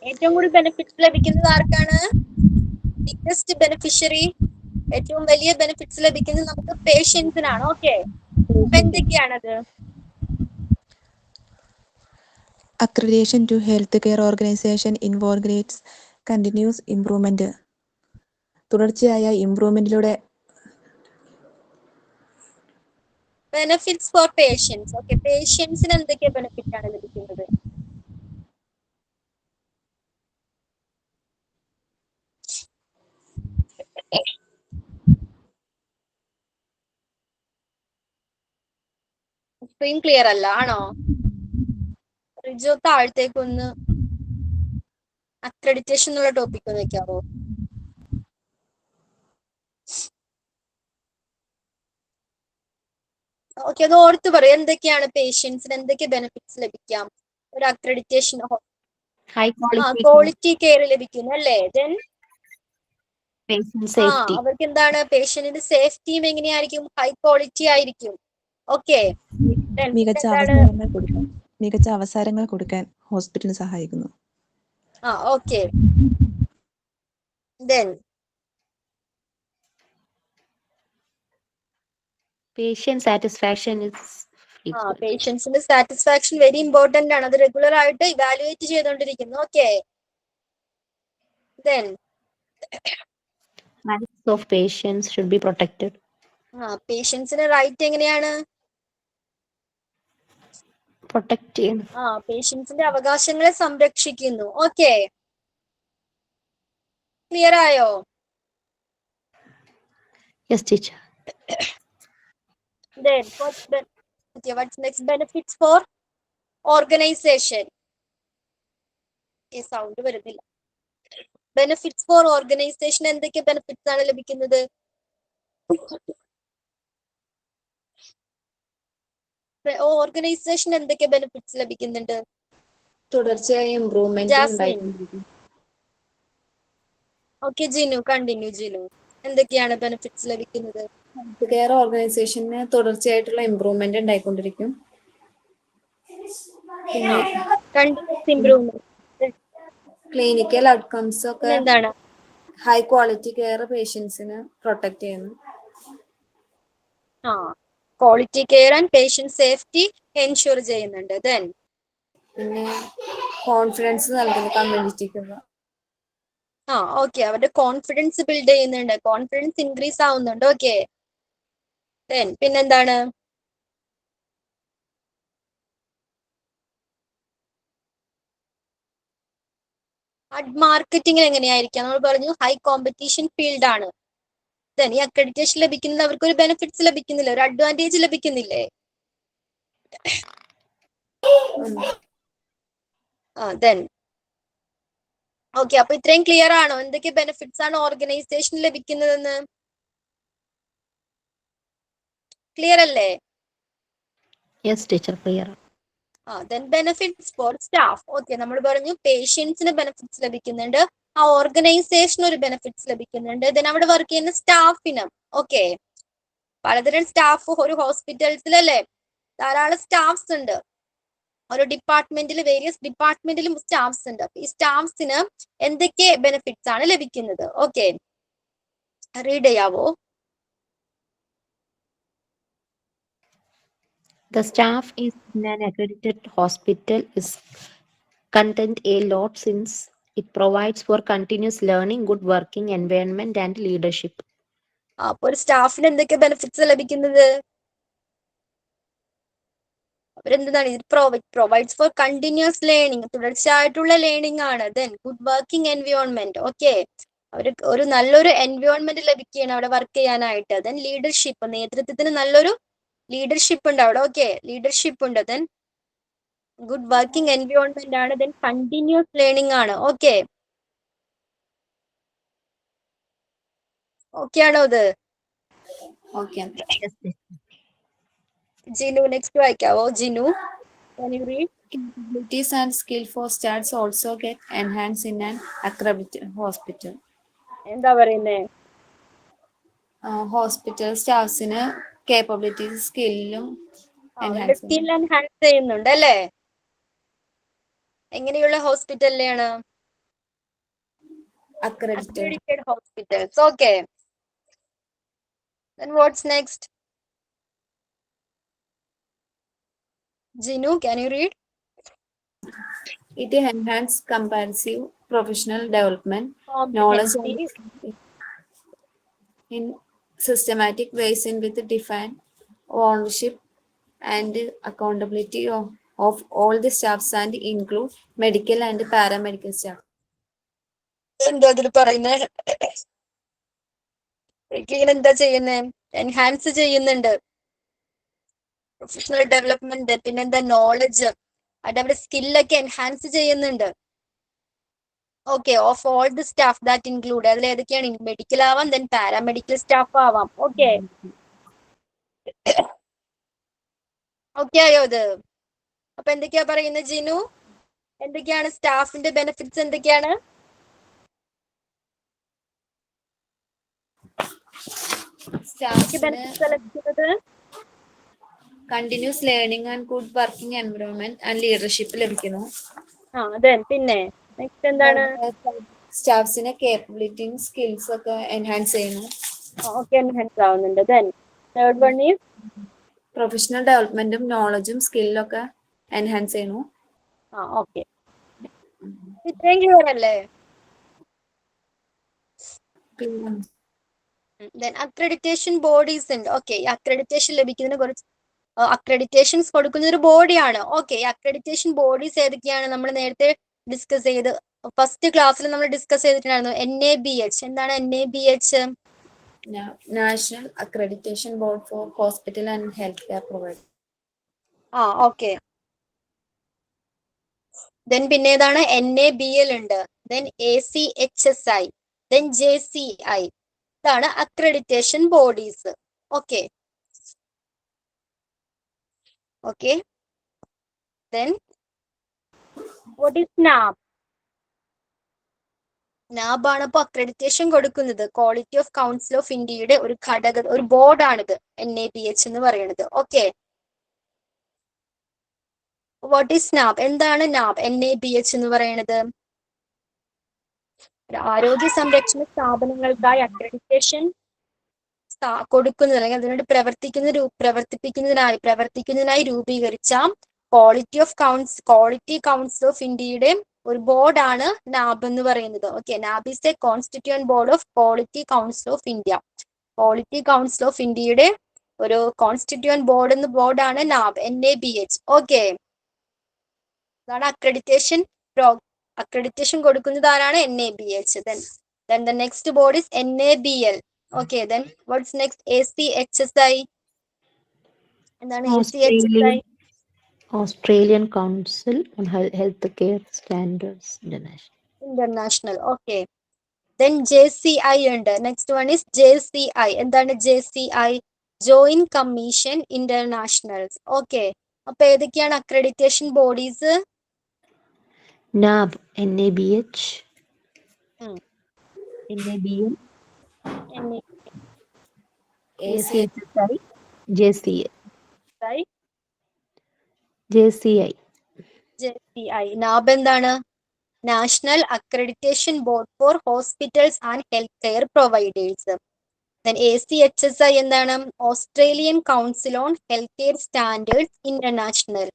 ഏറ്റവും കൂടുതൽ ബെനിഫിറ്റ്സ് ലഭിക്കുന്നത് ആർക്കാണ്? ബിഗ്ഗസ്റ്റ് ബെനിഫിഷ്യറി, ഏറ്റവും വലിയ ബെനിഫിറ്റ്സ് ലഭിക്കുന്നത് നമുക്ക് പേഷ്യൻസിനാണ്. ഓക്കെ, അപ്പൊ എന്തൊക്കെയാണത്? Accreditation to healthcare organization involves continuous improvement. തുടർച്ചയായ ഇംപ്രൂവ്മെന്റിലൂടെ ബെനിഫിറ്റ്സ് ഫോർ പേഷ്യൻസ്. ഓക്കെ, പേഷ്യൻസിന് എന്തൊക്കെ ബെനിഫിറ്റ് ആണ് ലഭിക്കുന്നത്? സ്ക്രീൻ ക്ലിയർ അല്ല ആണോ? റിജോ താഴത്തേക്കൊന്ന് അക്രഡിറ്റേഷൻ എന്നുള്ള ടോപ്പിക് ഒന്ന് വെക്കാവോ? ഓക്കെ, അത് ഓർത്ത് പറയും. എന്തൊക്കെയാണ് പേഷ്യൻസിന് എന്തൊക്കെ ബെനിഫിറ്റ്സ് ലഭിക്കാം ഒരു accreditation? High quality quality care ലഭിക്കുന്നു അല്ലേ? Then patient safety. അവർക്ക് എന്താണ് പേഷ്യന്റിന്റെ സേഫ്റ്റിയും എങ്ങനെയായിരിക്കും? ഹൈ ക്വാളിറ്റി ആയിരിക്കും. ഓക്കെ, മികച്ച അവസരങ്ങൾ കൊടുക്കാൻ ഹോസ്പിറ്റലിന് സഹായിക്കുന്നു. Okay. Then Patient satisfaction is equal. പേഷ്യൻസിന്റെ സാറ്റിസ്ഫാക്ഷൻ വെരി ഇമ്പോർട്ടന്റ് ആണ്. അത് റെഗുലർ ആയിട്ട് ഇവാലുവേറ്റ് ചെയ്തുകൊണ്ടിരിക്കുന്നു. Okay, then Rights of patients should be protected. പേഷ്യൻസിന് റൈറ്റ് എങ്ങനെയാണ്? Protect ചെയ്യണം. പേഷ്യൻസിന്റെ അവകാശങ്ങളെ സംരക്ഷിക്കുന്നു. ഓക്കെ, ക്ലിയർ ആയോ? Yes, teacher. Then what's next? Benefits for organization. Sound വരുന്നില്ല. ബെനിഫിറ്റ്സ് ഫോർ ഓർഗനൈസേഷൻ എന്തൊക്കെ ബെനിഫിറ്റ്സ് ആണ് ലഭിക്കുന്നത്? ഓർഗനൈസേഷൻ എന്തൊക്കെ ബെനിഫിറ്റ്സ് ലഭിക്കുന്നുണ്ട്? തുടർച്ചയായ improvement. Okay, Jinu continue. Jinu, എന്തൊക്കെയാണ് ബെനിഫിറ്റ്സ് ലഭിക്കുന്നത്? ഹെൽത്ത് കെയർ ഓർഗനൈസേഷന് തുടർച്ചയായിട്ടുള്ള ഇംപ്രൂവ്മെന്റ് ഉണ്ടായിക്കൊണ്ടിരിക്കും. ക്ലിനിക്കൽ ഔട്ട്കംസ് ഒക്കെ എന്താണ്? ഹൈ ക്വാളിറ്റി കെയർ പേഷ്യൻസിന് പ്രൊട്ടക്ട് ചെയ്യുന്നു. Quality care and patient safety ensure ചെയ്യുന്നുണ്ട്. ദെൻ പിന്നെ കോൺഫിഡൻസ് നൽകുന്നു കമ്മ്യൂണിറ്റിക്ക്. ഓക്കെ, അവരുടെ കോൺഫിഡൻസ് ബിൽഡ് ചെയ്യുന്നുണ്ട്. കോൺഫിഡൻസ് ഇൻക്രീസ് ആവുന്നുണ്ട്. ഓക്കെ, ദെൻ പിന്നെന്താണ്? മാർക്കറ്റിംഗിൽ എങ്ങനെയായിരിക്കാം? നമ്മൾ പറഞ്ഞു ഹൈ കോമ്പറ്റീഷൻ ഫീൽഡ് ആണ്. ദെൻ ഈ അക്രഡിറ്റേഷൻ ലഭിക്കുന്നത് അവർക്ക് ഒരു ബെനിഫിറ്റ്സ് ലഭിക്കുന്നില്ല, ഒരു അഡ്വാൻറ്റേജ് ലഭിക്കുന്നില്ലേ? ദെൻ ഓക്കെ, അപ്പൊ ഇത്രയും ക്ലിയർ ആണോ? എന്തൊക്കെ ബെനിഫിറ്റ്സ് ആണ് ഓർഗനൈസേഷൻ ലഭിക്കുന്നതെന്ന് ക്ലിയർ അല്ലേ? Yes, teacher, clear. Then benefits for staff. Okay, നമ്മൾ പറഞ്ഞു പേഷ്യൻസിന് ബെനിഫിറ്റ്സ് ലഭിക്കുന്നുണ്ട്, ഓർഗനൈസേഷന് ഒരു ബെനിഫിറ്റ്സ് ലഭിക്കുന്നുണ്ട്, ദെൻ അവിടെ വർക്ക് ചെയ്യുന്ന സ്റ്റാഫിനും. ഓക്കെ, പലതരം സ്റ്റാഫ് ഒരു ഹോസ്പിറ്റൽസിൽ അല്ലേ, ധാരാളം സ്റ്റാഫ്സ് ഉണ്ട്. ഓരോ ഡിപ്പാർട്ട്മെന്റിൽ വേരിയസ് ഡിപ്പാർട്ട്മെന്റിലും സ്റ്റാഫ്സ് ഉണ്ട്. ഈ സ്റ്റാഫ്സിന് എന്തൊക്കെ ബെനിഫിറ്റ്സ് ആണ് ലഭിക്കുന്നത്? ഓക്കെ, റീഡ് ചെയ്യാവോ? The staff is in an accredited hospital is content a lot since it provides for continuous learning, good working environment and leadership. അപ്പൊ ഒരു സ്റ്റാഫിന് എന്തൊക്കെ ബെനിഫിറ്റ്സ് ലഭിക്കുന്നത്? അവരെന്താണ്? ഇത് പ്രൊവൈഡ്സ് ഫോർ കണ്ടിന്യൂസ് ലേണിംഗ്, തുടർച്ചയായിട്ടുള്ള ലേണിംഗ് ആണ്. Then good working environment. Okay, അവർക്ക് ഒരു നല്ലൊരു എൻവയോൺമെന്റ് ലഭിക്കുകയാണ് അവിടെ വർക്ക് ചെയ്യാനായിട്ട്. ദെൻ ലീഡർഷിപ്പ്, നേതൃത്വത്തിന് നല്ലൊരു ലീഡർഷിപ്പ് ഉണ്ട് അവിടെ. ഓക്കെ, ലീഡർഷിപ്പ് ഉണ്ട്. ദെൻ ഗുഡ് വർക്കിംഗ് എൻവയോൺമെന്റ് ആണ്. ദെൻ കണ്ടിന്യൂസ് ലേണിംഗ് ആണ്. ഓക്കെ, ഓക്കെ ആണോ ഇത്? ഓക്കെ. ജിനു നെക്സ്റ്റ് വായിക്കാവോ? Jinu, can you read? Capabilities and skill for staffs also get enhanced in an accredited hospital. എന്താ പറയുന്നേ? ഹോസ്പിറ്റൽ സ്റ്റാഫ്സിന് കേപ്പബിലിറ്റീസ് സ്കില്ലും സ്കിൽ എൻഹാൻസ് ചെയ്യുന്നുണ്ട് അല്ലേ? എങ്ങനെയുള്ള ഹോസ്പിറ്റലിലെയാണ്? accredited hospitals. Okay, then what's next? Jinu, can you read? It enhances comprehensive professional development, knowledge in systematic ways in with defined ownership and accountability of all the staffs and include medical and paramedical staff. എന്താ ഇതിൽ പറയുന്നേ? ഇങ്ങനെ എന്താ ചെയ്യുന്നത്? എൻഹാൻസ് ചെയ്യുന്നുണ്ട്. പ്രൊഫഷണൽ ഡെവലപ്മെന്റ്, പിന്നെന്താ നോളജ്, അതവരുടെ സ്കില്ലൊക്കെ എൻഹാൻസ് ചെയ്യുന്നുണ്ട്. Okay, of all the staff that include, അതിൽ ഏതൊക്കെയാണ്? മെഡിക്കൽ ആവാം, ദെൻ പാരാമെഡിക്കൽ സ്റ്റാഫ് ആവാം. ഓക്കെ, ഓക്കെ ആയോ ഇത്? അപ്പൊ എന്തൊക്കെയാ പറയുന്നത് ജിനു? എന്തൊക്കെയാണ് സ്റ്റാഫിന്റെ ബെനിഫിറ്റ്സ്? എന്തൊക്കെയാണ്? സ്റ്റാഫിന് ബെനിഫിറ്റ്സ് ലഭിക്കുന്നത് continuous learning and good working environment and leadership ലഭിക്കുന്നു. പിന്നെ നെക്സ്റ്റ് എന്താണ്? സ്റ്റാഫ്സിന്റെ കേപ്പബിലിറ്റിയും സ്കിൽസ് ഒക്കെ എൻഹാൻസ് ചെയ്യുന്നു. ഓക്കെ, എൻഹാൻസ് ആവുന്നുണ്ട്. Then third one is professional ഡെവലപ്മെന്റും നോളജും സ്കില്ലും ഒക്കെ എൻഹാൻസ് ചെയ്യുന്നു. ഓക്കെ, ഇത്രയും ക്ലിയർ അല്ലേ? ദെൻ അക്രഡിറ്റേഷൻ ബോഡീസ് ഉണ്ട്. ഓക്കെ, അക്രഡിറ്റേഷൻ ലഭിക്കുന്നതിന് കുറച്ച് അക്രഡിറ്റേഷൻസ് കൊടുക്കുന്ന ഒരു ബോഡിയാണ്. ഓക്കെ, അക്രഡിറ്റേഷൻ ബോഡീസ് ഏതൊക്കെയാണ്? നമ്മൾ നേരത്തെ ഡിസ്കസ് ചെയ്ത്, ഫസ്റ്റ് ക്ലാസ്സിൽ നമ്മൾ ഡിസ്കസ് ചെയ്തിട്ടുണ്ടായിരുന്നു. NABH. എന്താണ് NABH? National accreditation board four hospital and health care provider. Okay. Then പിന്നെ ഏതാണ്? NABL ഉണ്ട്. Then ACHSI, then JCI. ഇതാണ് accreditation bodies. Okay, okay. Then what is NAB? NAB ആണ് ഇപ്പൊ അക്രഡിറ്റേഷൻ കൊടുക്കുന്നത്. ക്വാളിറ്റി ഓഫ് കൗൺസിൽ ഓഫ് ഇന്ത്യയുടെ ഒരു ഘടക, ഒരു ബോർഡാണിത് NABH എന്ന് പറയുന്നത്. Okay, what is NAB? എന്താണ് NAB? NABH എന്ന് പറയുന്നത് ആരോഗ്യ സംരക്ഷണ സ്ഥാപനങ്ങൾക്കായി അക്രഡിറ്റേഷൻ കൊടുക്കുന്നത്, അല്ലെങ്കിൽ അതിനോട് പ്രവർത്തിക്കുന്നതിനായി രൂപീകരിച്ച ക്വാളിറ്റി കൗൺസിൽ ഓഫ് ഇന്ത്യയുടെ ഒരു ബോർഡാണ് NAB എന്ന് പറയുന്നത്. Okay, NAB is a constituent board of quality council of India. Quality council of ഇന്ത്യയുടെ ഒരു കോൺസ്റ്റിറ്റ്യൂവന്റ് ബോർഡാണ് NAB, NABH. ഓക്കെ, അതാണ് അക്രഡിറ്റേഷൻ കൊടുക്കുന്നത് ആരാണ്? NABH. Then the next board is NABL. Okay, then what's next? ACHSI. എന്താണ് ACHSI? Australian Council on Healthcare Standards International. Okay. Then JCI ഉണ്ട്. Next one is JCI. എന്താണ് JCI? Joint Commission Internationals. Okay. അപ്പൊ ഏതൊക്കെയാണ് accreditation bodies? NAB, NABH, NABL, ACHSI, JCI. JCI. NAB എന്താണ്? National accreditation board for hospitals and health care providers. Then ACHSI എന്താണ്? Australian council on health care standards international.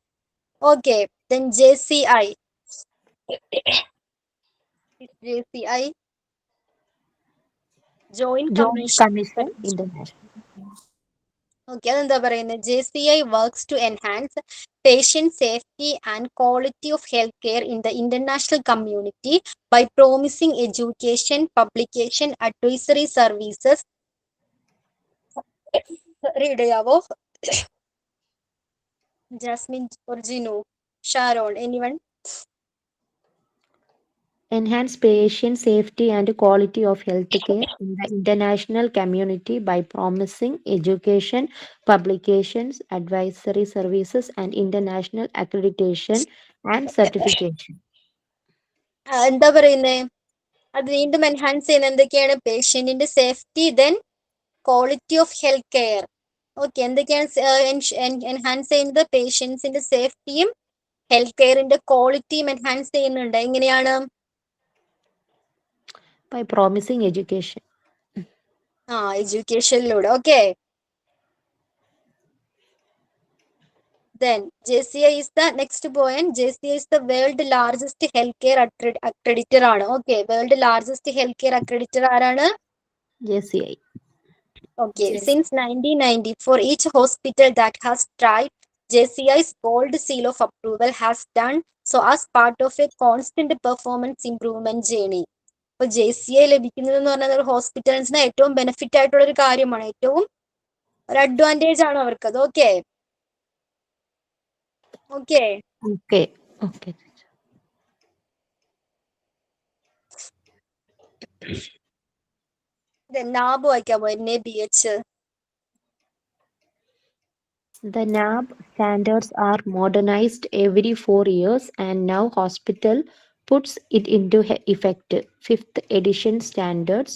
Okay, then JCI. JCI, Joint Commission International. International. Okay, അതെന്താ പറയുന്നത്? JCI works to enhance patient safety and quality of healthcare in the international community by promising education, publication, advisory services. Read ചെയ്യാവോ? Jasmine or Ginu? Sharon, anyone? Enhance patient safety and quality of healthcare in the international community by promising education, publications, advisory services, and international accreditation and certification. എന്താ പറയുന്നേ? അത് വീണ്ടും എൻഹാൻസ് ചെയ്യുന്ന എന്തൊക്കെയാണ്? പേഷ്യന്റിന്റെ safety, then quality of health care. Okay, എന്തൊക്കെയാണ് എൻഹാൻസ് ചെയ്യുന്നത്? പേഷ്യൻസിന്റെ സേഫ്റ്റിയും ഹെൽത്ത് കെയറിന്റെ ക്വാളിറ്റിയും എൻഹാൻസ് ചെയ്യുന്നുണ്ട്. എങ്ങനെയാണ്? By promising education. എഡ്യൂക്കേഷനിലൂടെ. Okay, then JCI is the next point. JCI is the world largest healthcare accreditor ആണ്. Okay, world largest health care accreditor ആരാണ്? JCI. Okay, since 1994, each hospital that has tried JCI's gold seal of approval has done so as part of a constant performance improvement journey. അപ്പൊ JCA ലഭിക്കുന്നത് എന്ന് പറഞ്ഞാൽ ഒരു ഹോസ്പിറ്റൽസിന് ഏറ്റവും ബെനിഫിറ്റ് ആയിട്ടുള്ള ഒരു കാര്യമാണ്, ഏറ്റവും ഒരു അഡ്വാൻറ്റേജ് ആണ് അവർക്ക് അത്. Okay okay Okay. Okay. NABH വായിക്കാമോ? NABH. The NAB standards are modernized every 4 years, and now hospital puts it into effect. 5th edition standards,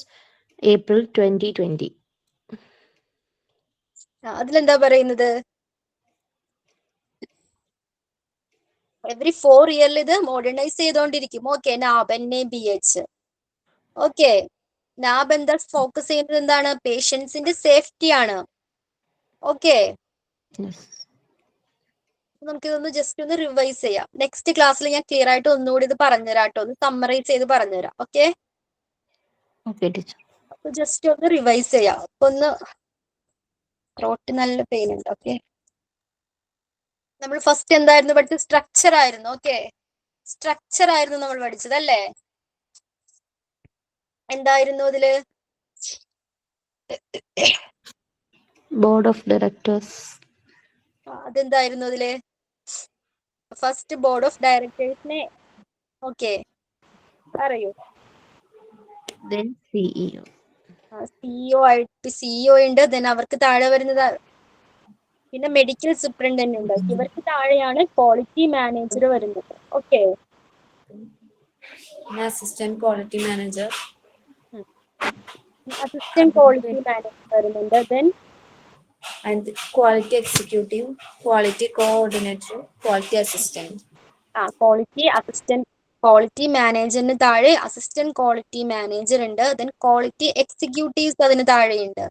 April 2020. അതിലെന്താ പറയുന്നത്? എവറി 4 ഇയറിൽ ഇത് മോഡേണൈസ് ചെയ്തോണ്ടിരിക്കും. Okay, നാബ് NABH. ഓക്കെ, നാബ് എന്താ ഫോക്കസ് ചെയ്യുന്നത്? എന്താണ്? പേഷ്യൻസിന്റെ സേഫ്റ്റി ആണ്. Okay, Yes. നമുക്കിതൊന്ന് ജസ്റ്റ് ഒന്ന് റിവൈസ് ചെയ്യാം. നെക്സ്റ്റ് ക്ലാസ്സിൽ ഞാൻ ക്ലിയർ ആയിട്ട് ഒന്നുകൂടി ഇത് പറഞ്ഞുതരാം കേട്ടോ, ഒന്ന് സമ്മറൈസ് ചെയ്ത് പറഞ്ഞുതരാം. Okay, Okay, teacher. അപ്പൊ ജസ്റ്റ് ഒന്ന് റിവൈസ് ചെയ്യാം. അപ്പൊ ഒന്ന് ത്രോട്ട് നല്ല പെയിൻ ഉണ്ട്. ഓക്കെ, നമ്മൾ ഫസ്റ്റ് എന്തായിരുന്നു പഠിച്ചത്? സ്ട്രക്ചർ ആയിരുന്നു. ഓക്കെ, സ്ട്രക്ചർ ആയിരുന്നു നമ്മൾ പഠിച്ചത് അല്ലേ? എന്തായിരുന്നു അതില്? Board of Directors. അതെന്തായിരുന്നു അതില്? ഫസ്റ്റ് ബോർഡ് ഓഫ് ഡയറക്ടേഴ്സിനെ, ഓക്കെ പറയൂ. Then CEO. CEO ആയിട്ട് CEO ഉണ്ട്. ദെൻ അവർക്ക് താഴെ വരുന്നത് പിന്നെ മെഡിക്കൽ സൂപ്രണ്ടന്റ് ഉണ്ട്. ഇവർക്ക് താഴെയാണ് ക്വാളിറ്റി മാനേജർ വരുന്നത്. Okay, assistant quality manager, assistant quality manager വരുന്നുണ്ട്. Then and quality executive, quality coordinator, quality assistant. Quality assistant, quality മാനേജറിന് താഴെ അസിസ്റ്റന്റ് ക്വാളിറ്റി മാനേജർ ഉണ്ട്. ദെൻ ക്വാളിറ്റി എക്സിക്യൂട്ടീവ്സ് അതിന് താഴെയുണ്ട്.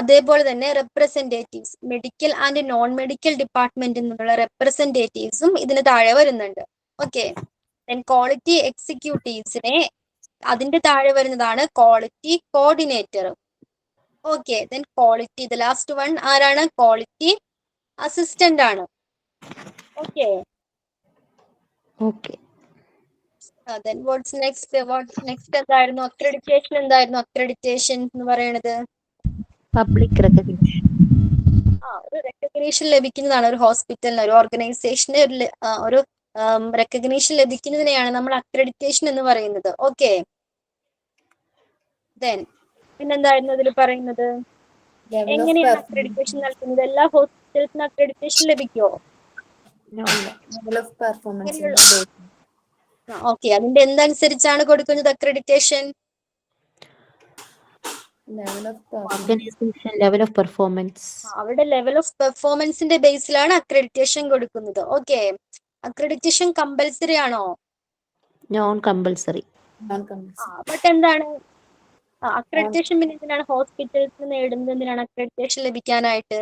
അതേപോലെ തന്നെ representatives, medical and non medical ഡിപ്പാർട്ട്മെന്റിൽ നിന്നുള്ള റെപ്രസെന്റേറ്റീവ്സും ഇതിന് താഴെ വരുന്നുണ്ട്. ഓക്കെ, ദെൻ ക്വാളിറ്റി എക്സിക്യൂട്ടീവ്സിനെ അതിന്റെ താഴെ വരുന്നതാണ് quality coordinator. Okay, then quality the last one ആരാണ്? ക്വാളിറ്റി അസിസ്റ്റന്റ് ആണ്. Okay, Okay. then what's next? Next എന്തായിരുന്നു? അക്രഡിറ്റേഷൻ എന്തായിരുന്നു? അക്രഡിറ്റേഷൻ എന്ന് പറയുന്നത് Public recognition. ഒരു റെക്കഗ്നീഷൻ ലഭിക്കുന്നതാണ് ഒരു ഹോസ്പിറ്റലിന്, ഒരു ഓർഗനൈസേഷന് ഒരു റെക്കഗ്നീഷൻ ലഭിക്കുന്നതിനെയാണ് നമ്മൾ അക്രഡിറ്റേഷൻ എന്ന് പറയുന്നത്. ഓക്കെ, ദെൻ പിന്നെന്തായിരുന്നു അതിൽ പറയുന്നത്? Level of എങ്ങനെയാണ് performance. അക്രഡിറ്റേഷൻ നൽകുന്നത്? എല്ലാ ഹോസ്പിറ്റൽസിനും അക്രഡിറ്റേഷൻ ലഭിക്കുമോ? No. Level of performance in എങ്ങനെയുള്ള- the data. ഓക്കെ, അതിന്റെ എന്തനുസരിച്ചാണ് കൊടുക്കുന്നത് accreditation? Level of performance. Organization level of performance. അവിടെ ലെവൽ ഓഫ് പെർഫോമൻസിന്റെ ബേസിലാണ് അക്രഡിറ്റേഷൻ കൊടുക്കുന്നത്. ഓക്കെ, അക്രഡിറ്റേഷൻ കമ്പൽസറി ആണോ? Non-compulsory. Non-compulsory. ബട്ട് എന്താണ് അക്രഡിറ്റേഷൻ? പിന്നെ എന്തിനാണ് ഹോസ്പിറ്റൽസ് നേടുന്നത്? എന്തിനാണ് അക്രഡിറ്റേഷൻ ലഭിക്കാനായിട്ട്?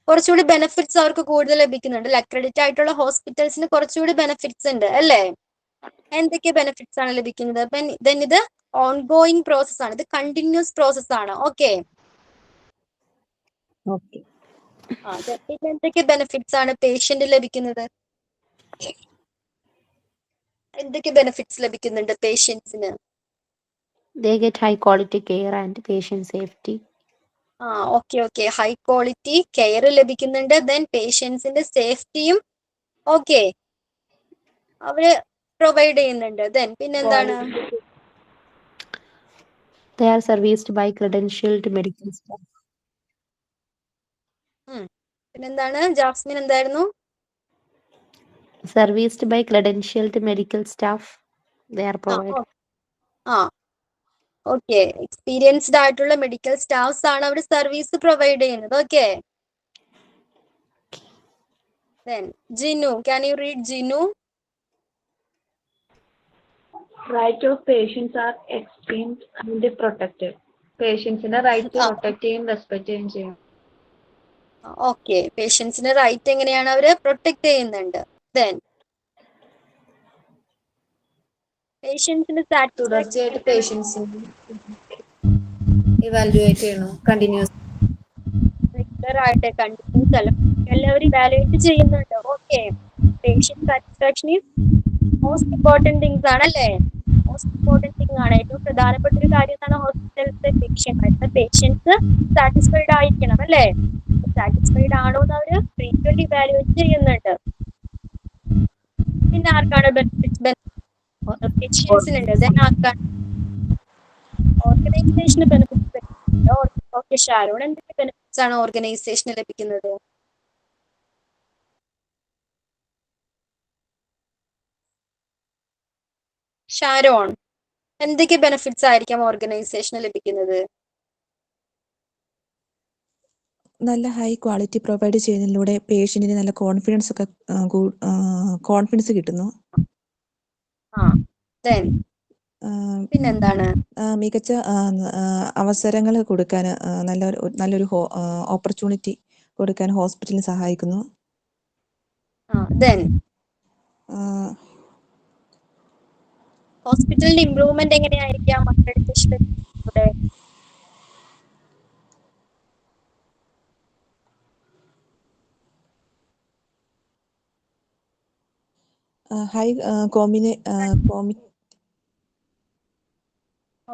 കുറച്ചുകൂടി ബെനിഫിറ്റ്സ് അവർക്ക് കൂടുതൽ ലഭിക്കുന്നുണ്ട്. അക്രഡിറ്റ് ആയിട്ടുള്ള ഹോസ്പിറ്റൽസിന് കുറച്ചുകൂടി ബെനിഫിറ്റ്സ് ഉണ്ട് അല്ലേ? എന്തൊക്കെ ബെനിഫിറ്റ്സ് ആണ് ലഭിക്കുന്നത്? ദെൻ ഇത് ഓൺഗോയിങ് പ്രോസസ് ആണ്, ഇത് കണ്ടിന്യൂസ് പ്രോസസ് ആണ്. Okay, Okay. പിന്നെ എന്തൊക്കെ ബെനിഫിറ്റ്സ് ആണ് പേഷ്യന്റ് ലഭിക്കുന്നത്? എന്തൊക്കെ ബെനിഫിറ്റ്സ് ലഭിക്കുന്നുണ്ട് പേഷ്യൻസിന്? They get high quality care and patient safety. Okay, high quality care ലഭിക്കുന്നുണ്ട്. ദെൻ പേഷ്യൻസിന്റെ സേഫ്റ്റിയും ഓക്കെ അവര് പ്രൊവൈഡ് ചെയ്യുന്നുണ്ട്. ദെൻ പിന്നെന്താണ്? They are serviced by credentialed medical staff. പിന്നെന്താണ്? ജാസ്മിൻ എന്തായിരുന്നു? Serviced by credentialed medical staff. They are provided. Okay, experienced ആയിട്ടുള്ള മെഡിക്കൽ സ്റ്റാഫ്സ് ആണ് അവിടെ സർവീസ് പ്രൊവൈഡ് ചെയ്യുന്നത്. Okay, then Jinu, can you read Jinu? Right of patients are esteemed and protected. പേഷ്യൻസിന്റെ റൈറ്റ് പ്രൊട്ടക്ട് ചെയ്യും റെസ്പെക്ട് ചെയ്യും ചെയ്യും. ഓക്കെ, പേഷ്യൻസിന്റെ റൈറ്റ് എങ്ങനെയാണ് അവര് പ്രൊട്ടക്ട് ചെയ്യുന്നുണ്ട്. ദെൻ പേഷ്യൻസിന്റെ തുടർച്ചയായിട്ട് പേഷ്യൻസിന് ഇവാലുവേറ്റ് ചെയ്യണു. കണ്ടിന്യൂസ് റെഗുലർ ആയിട്ട് കണ്ടിന്യൂസ് എല്ലാവരും ഇവാലുവേറ്റ് ചെയ്യുന്നുണ്ട്. Okay, patient satisfaction is most important things ആണല്ലേ? മോസ്റ്റ് ഇമ്പോർട്ടന്റ് തിങ് ആണ്. ഏറ്റവും പ്രധാനപ്പെട്ട ഒരു കാര്യം എന്താണ്? ഹോസ്പിറ്റലിലെ പേഷ്യൻസ് സാറ്റിസ്ഫൈഡ് ആയിരിക്കണം അല്ലേ? സാറ്റിസ്ഫൈഡ് ആണോ എന്ന് അവര് ഫ്രീക്വന്റ് ഇവാലുവേറ്റ് ചെയ്യുന്നുണ്ട്. പിന്നെ ആർക്കാണ് ബെനിഫിറ്റ്സ്? പേഷ്യൻസിനുണ്ട്. ദെൻ ആർക്കാണ്? ഓർഗനൈസേഷന് ബെനിഫിറ്റ്സ്. ഓക്കെ ഷാരോൺ, എന്തൊക്കെ ബെനിഫിറ്റ്സ് ആണ് ഓർഗനൈസേഷന് ലഭിക്കുന്നത്? ഷാരോൺ, എന്തൊക്കെ ബെനിഫിറ്റ്സ് ആയിരിക്കാം ഓർഗനൈസേഷന് ലഭിക്കുന്നത്? നല്ല ഹൈ ക്വാളിറ്റി പ്രൊവൈഡ് ചെയ്യുന്നതിലൂടെ പേഷ്യന്റിന് നല്ല കോൺഫിഡൻസ് കിട്ടുന്നു. Then പിന്നെന്താണ്? മികച്ച അവസരങ്ങൾ കൊടുക്കാൻ നല്ലൊരു ഓപ്പർച്യൂണിറ്റി കൊടുക്കാൻ ഹോസ്പിറ്റലിന് സഹായിക്കുന്നു. Then ഹോസ്പിറ്റലിന്റെ ഇംപ്രൂവ്മെന്റ് എങ്ങനെയായിരിക്കാം അക്രഡിറ്റേഷനിലൂടെ? High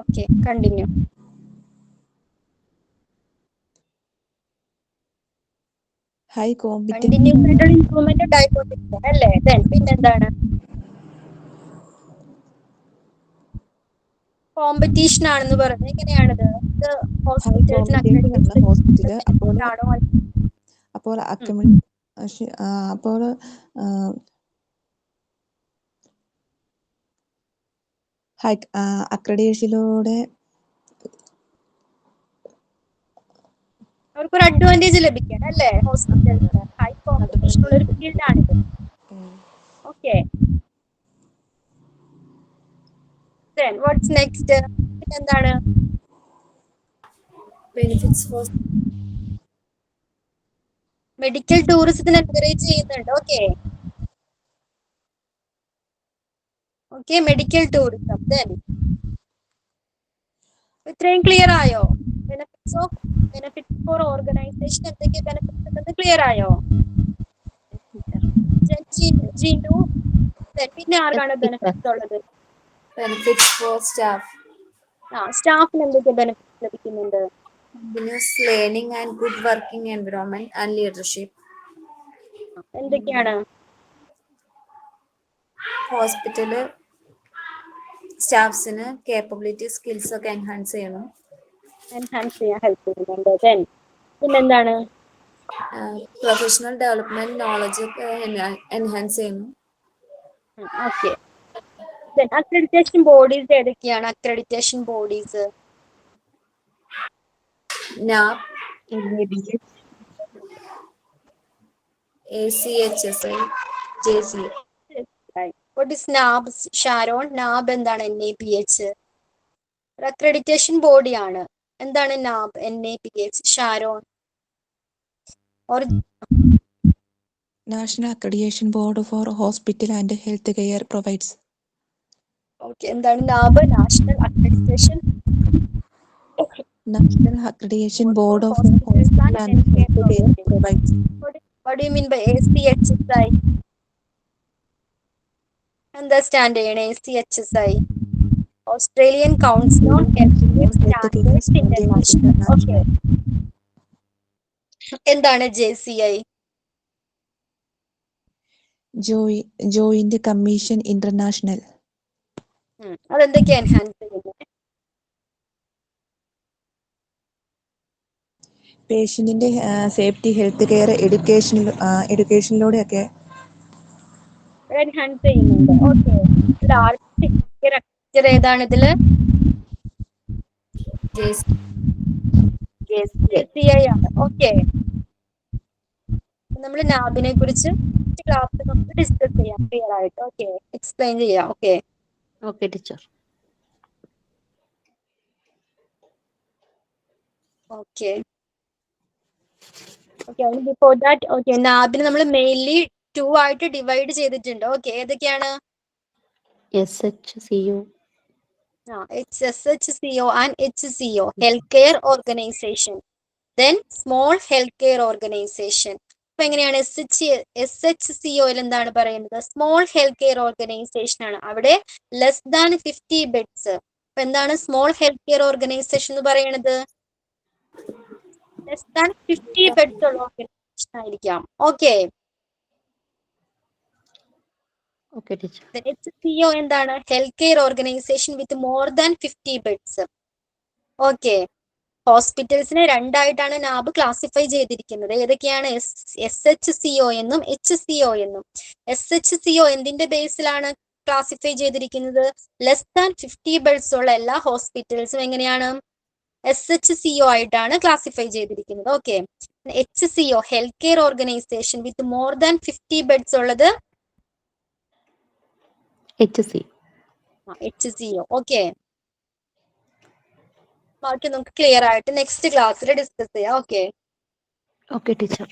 okay, continue. High competent continuous ആയിട്ടുള്ള ഇംപ്രൂവ്മെന്റ് ഉണ്ടായിക്കൊണ്ടിരിക്കുകയാണ് അല്ലേ? Then പിന്നെന്താണ്? കോമ്പറ്റീഷൻ ആണെന്ന് പറയുന്നത് എങ്ങനെയാണിത്? ഇത് ഹോസ്പിറ്റൽസിന് ഹോസ്പിറ്റല് അപ്പോൾ അക്രഡിറ്റേഷനിലൂടെ അവർക്കൊരു അഡ്വാൻറ്റേജ് ലഭിക്കണം അല്ലേ? ഹോസ്പിറ്റൽസ് ഹൈ കോമ്പറ്റീഷൻ ഉള്ള ഒരു ഫീൽഡാണിത്. Okay, then what's next? പിന്നെന്താണ്? ബെനിഫിറ്റ്സ് ഫോർ മെഡിക്കൽ ടൂറിസത്തിന് എൻകറേജ് ചെയ്യുന്നുണ്ട്. Okay, medical tourism. Then ഇത്രയും ക്ലിയർ ആയോ? ബെനിഫിറ്റ്സ് ഫോർ ഓർഗനൈസേഷൻ എന്തൊക്കെ ബെനിഫിറ്റ്സ് ഉണ്ടെന്ന് ക്ലിയർ ആയോ? ജിനു, പിന്നെ ആർക്കാണ് ബെനിഫിറ്റ്സ് ഉള്ളത്? Benefits for staff. സ്റ്റാഫിന് എന്തൊക്കെ ബെനിഫിറ്റ്സ് ലഭിക്കുന്നുണ്ട്? Continuous learning and good working environment and leadership. എന്തൊക്കെയാണ്? ഹോസ്പിറ്റല് സ്റ്റാഫ്സിന് കേപ്പബിലിറ്റി സ്കിൽസ് ഒക്കെ എൻഹാൻസ് ചെയ്യാൻ ഹെൽപ്പ് ചെയ്യുന്നുണ്ട്. Then പിന്നെന്താണ്? പ്രൊഫഷണൽ ഡെവലപ്മെന്റ് നോളജ് ഒക്കെ എൻഹാൻസ് ചെയ്യുന്നു. ഓക്കെ, അക്രഡിറ്റേഷൻ ബോഡീസ് ഏതൊക്കെയാണ്? Accreditation bodies NAAP, ACHSI, JCI. What is NAB? Sharon, NAB എന്താണ്? NAPH ഒരു അക്രഡിറ്റേഷൻ ബോഡിയാണ്. എന്താണ് NAB, NAPH? Sharon, national accreditation board four hospital and health care provides. Okay, എന്താണ് NAB? National accreditation board of Hospitals hospital and and health Healthcare care provides. What do you mean by ACHSI? എന്താ സ്റ്റാൻഡ് ചെയ്യണേ? ACHSI Australian council on health standards international. Okay, എന്താണ് JCI? Joint commission international. അതെന്തൊക്കെയാ എൻഹാൻസ് ചെയ്യുന്നത്? പേഷ്യന്റിന്റെ സേഫ്റ്റി, ഹെൽത്ത് കെയർ, എഡ്യൂക്കേഷനിലൂടെയൊക്കെ എൻഹാൻസ് ചെയ്യുന്നുണ്ട്. ഓക്കെ, ആർക്കിടെക്ചർ ഏതാണ് ഇതില്? JCI ആണ്. ഓക്കെ, നമ്മൾ നാബിനെ കുറിച്ച് ക്ലാസ്സിൽ നമുക്ക് ഡിസ്കസ് ചെയ്യാം ക്ലിയർ ആയിട്ട്. ഓക്കെ, എക്സ്പ്ലെയിൻ ചെയ്യാം. Okay, Okay, teacher. Okay, before that okay, നാബിനെ നമ്മൾ മെയിൻലി 2 ആയിട്ട് ഡിവൈഡ് ചെയ്തിട്ടുണ്ട്. ഓക്കെ, ഏതൊക്കെയാണ്? SHCO. SHCO and HCO, healthcare organization. Then small healthcare organization. അപ്പൊ എങ്ങനെയാണ് SHCOയിൽ എന്താണ് പറയുന്നത്? സ്മോൾ ഹെൽത്ത് കെയർ ഓർഗനൈസേഷൻ ആണ്. അവിടെ ലെസ് ദാൻ 50 ബെഡ്സ്. അപ്പൊ എന്താണ് സ്മോൾ ഹെൽത്ത് കെയർ ഓർഗനൈസേഷൻ എന്ന് പറയുന്നത്? ലെസ് ദാൻ 50 ബെഡ്സ് ഉള്ള ഓർഗനൈസേഷൻ ആയിരിക്കാം. ഓക്കെ. Okay, teacher. HCO എന്താണ്? Health care organization with more than 50 beds. Okay. ഹോസ്പിറ്റൽസിനെ രണ്ടായിട്ടാണ് നാബ് ക്ലാസിഫൈ ചെയ്തിരിക്കുന്നത്. ഏതൊക്കെയാണ്? SHCO എന്നും HCO എന്നും. SHCO എന്തിന്റെ ബേസിലാണ് ക്ലാസിഫൈ ചെയ്തിരിക്കുന്നത്? ലെസ് ദാൻ 50 ബെഡ്സ് ഉള്ള എല്ലാ ഹോസ്പിറ്റൽസും എങ്ങനെയാണ്? SHCO ആയിട്ടാണ് ക്ലാസിഫൈ ചെയ്തിരിക്കുന്നത്. Okay. HCO health care organization with more than 50 beds ഉള്ളത് HC. HCO. ഓക്കെ. ബാക്കി നമുക്ക് ക്ലിയർ ആയിട്ട് നെക്സ്റ്റ് ക്ലാസ്സിൽ ഡിസ്കസ് ചെയ്യാം. ഓക്കെ. Okay, teacher.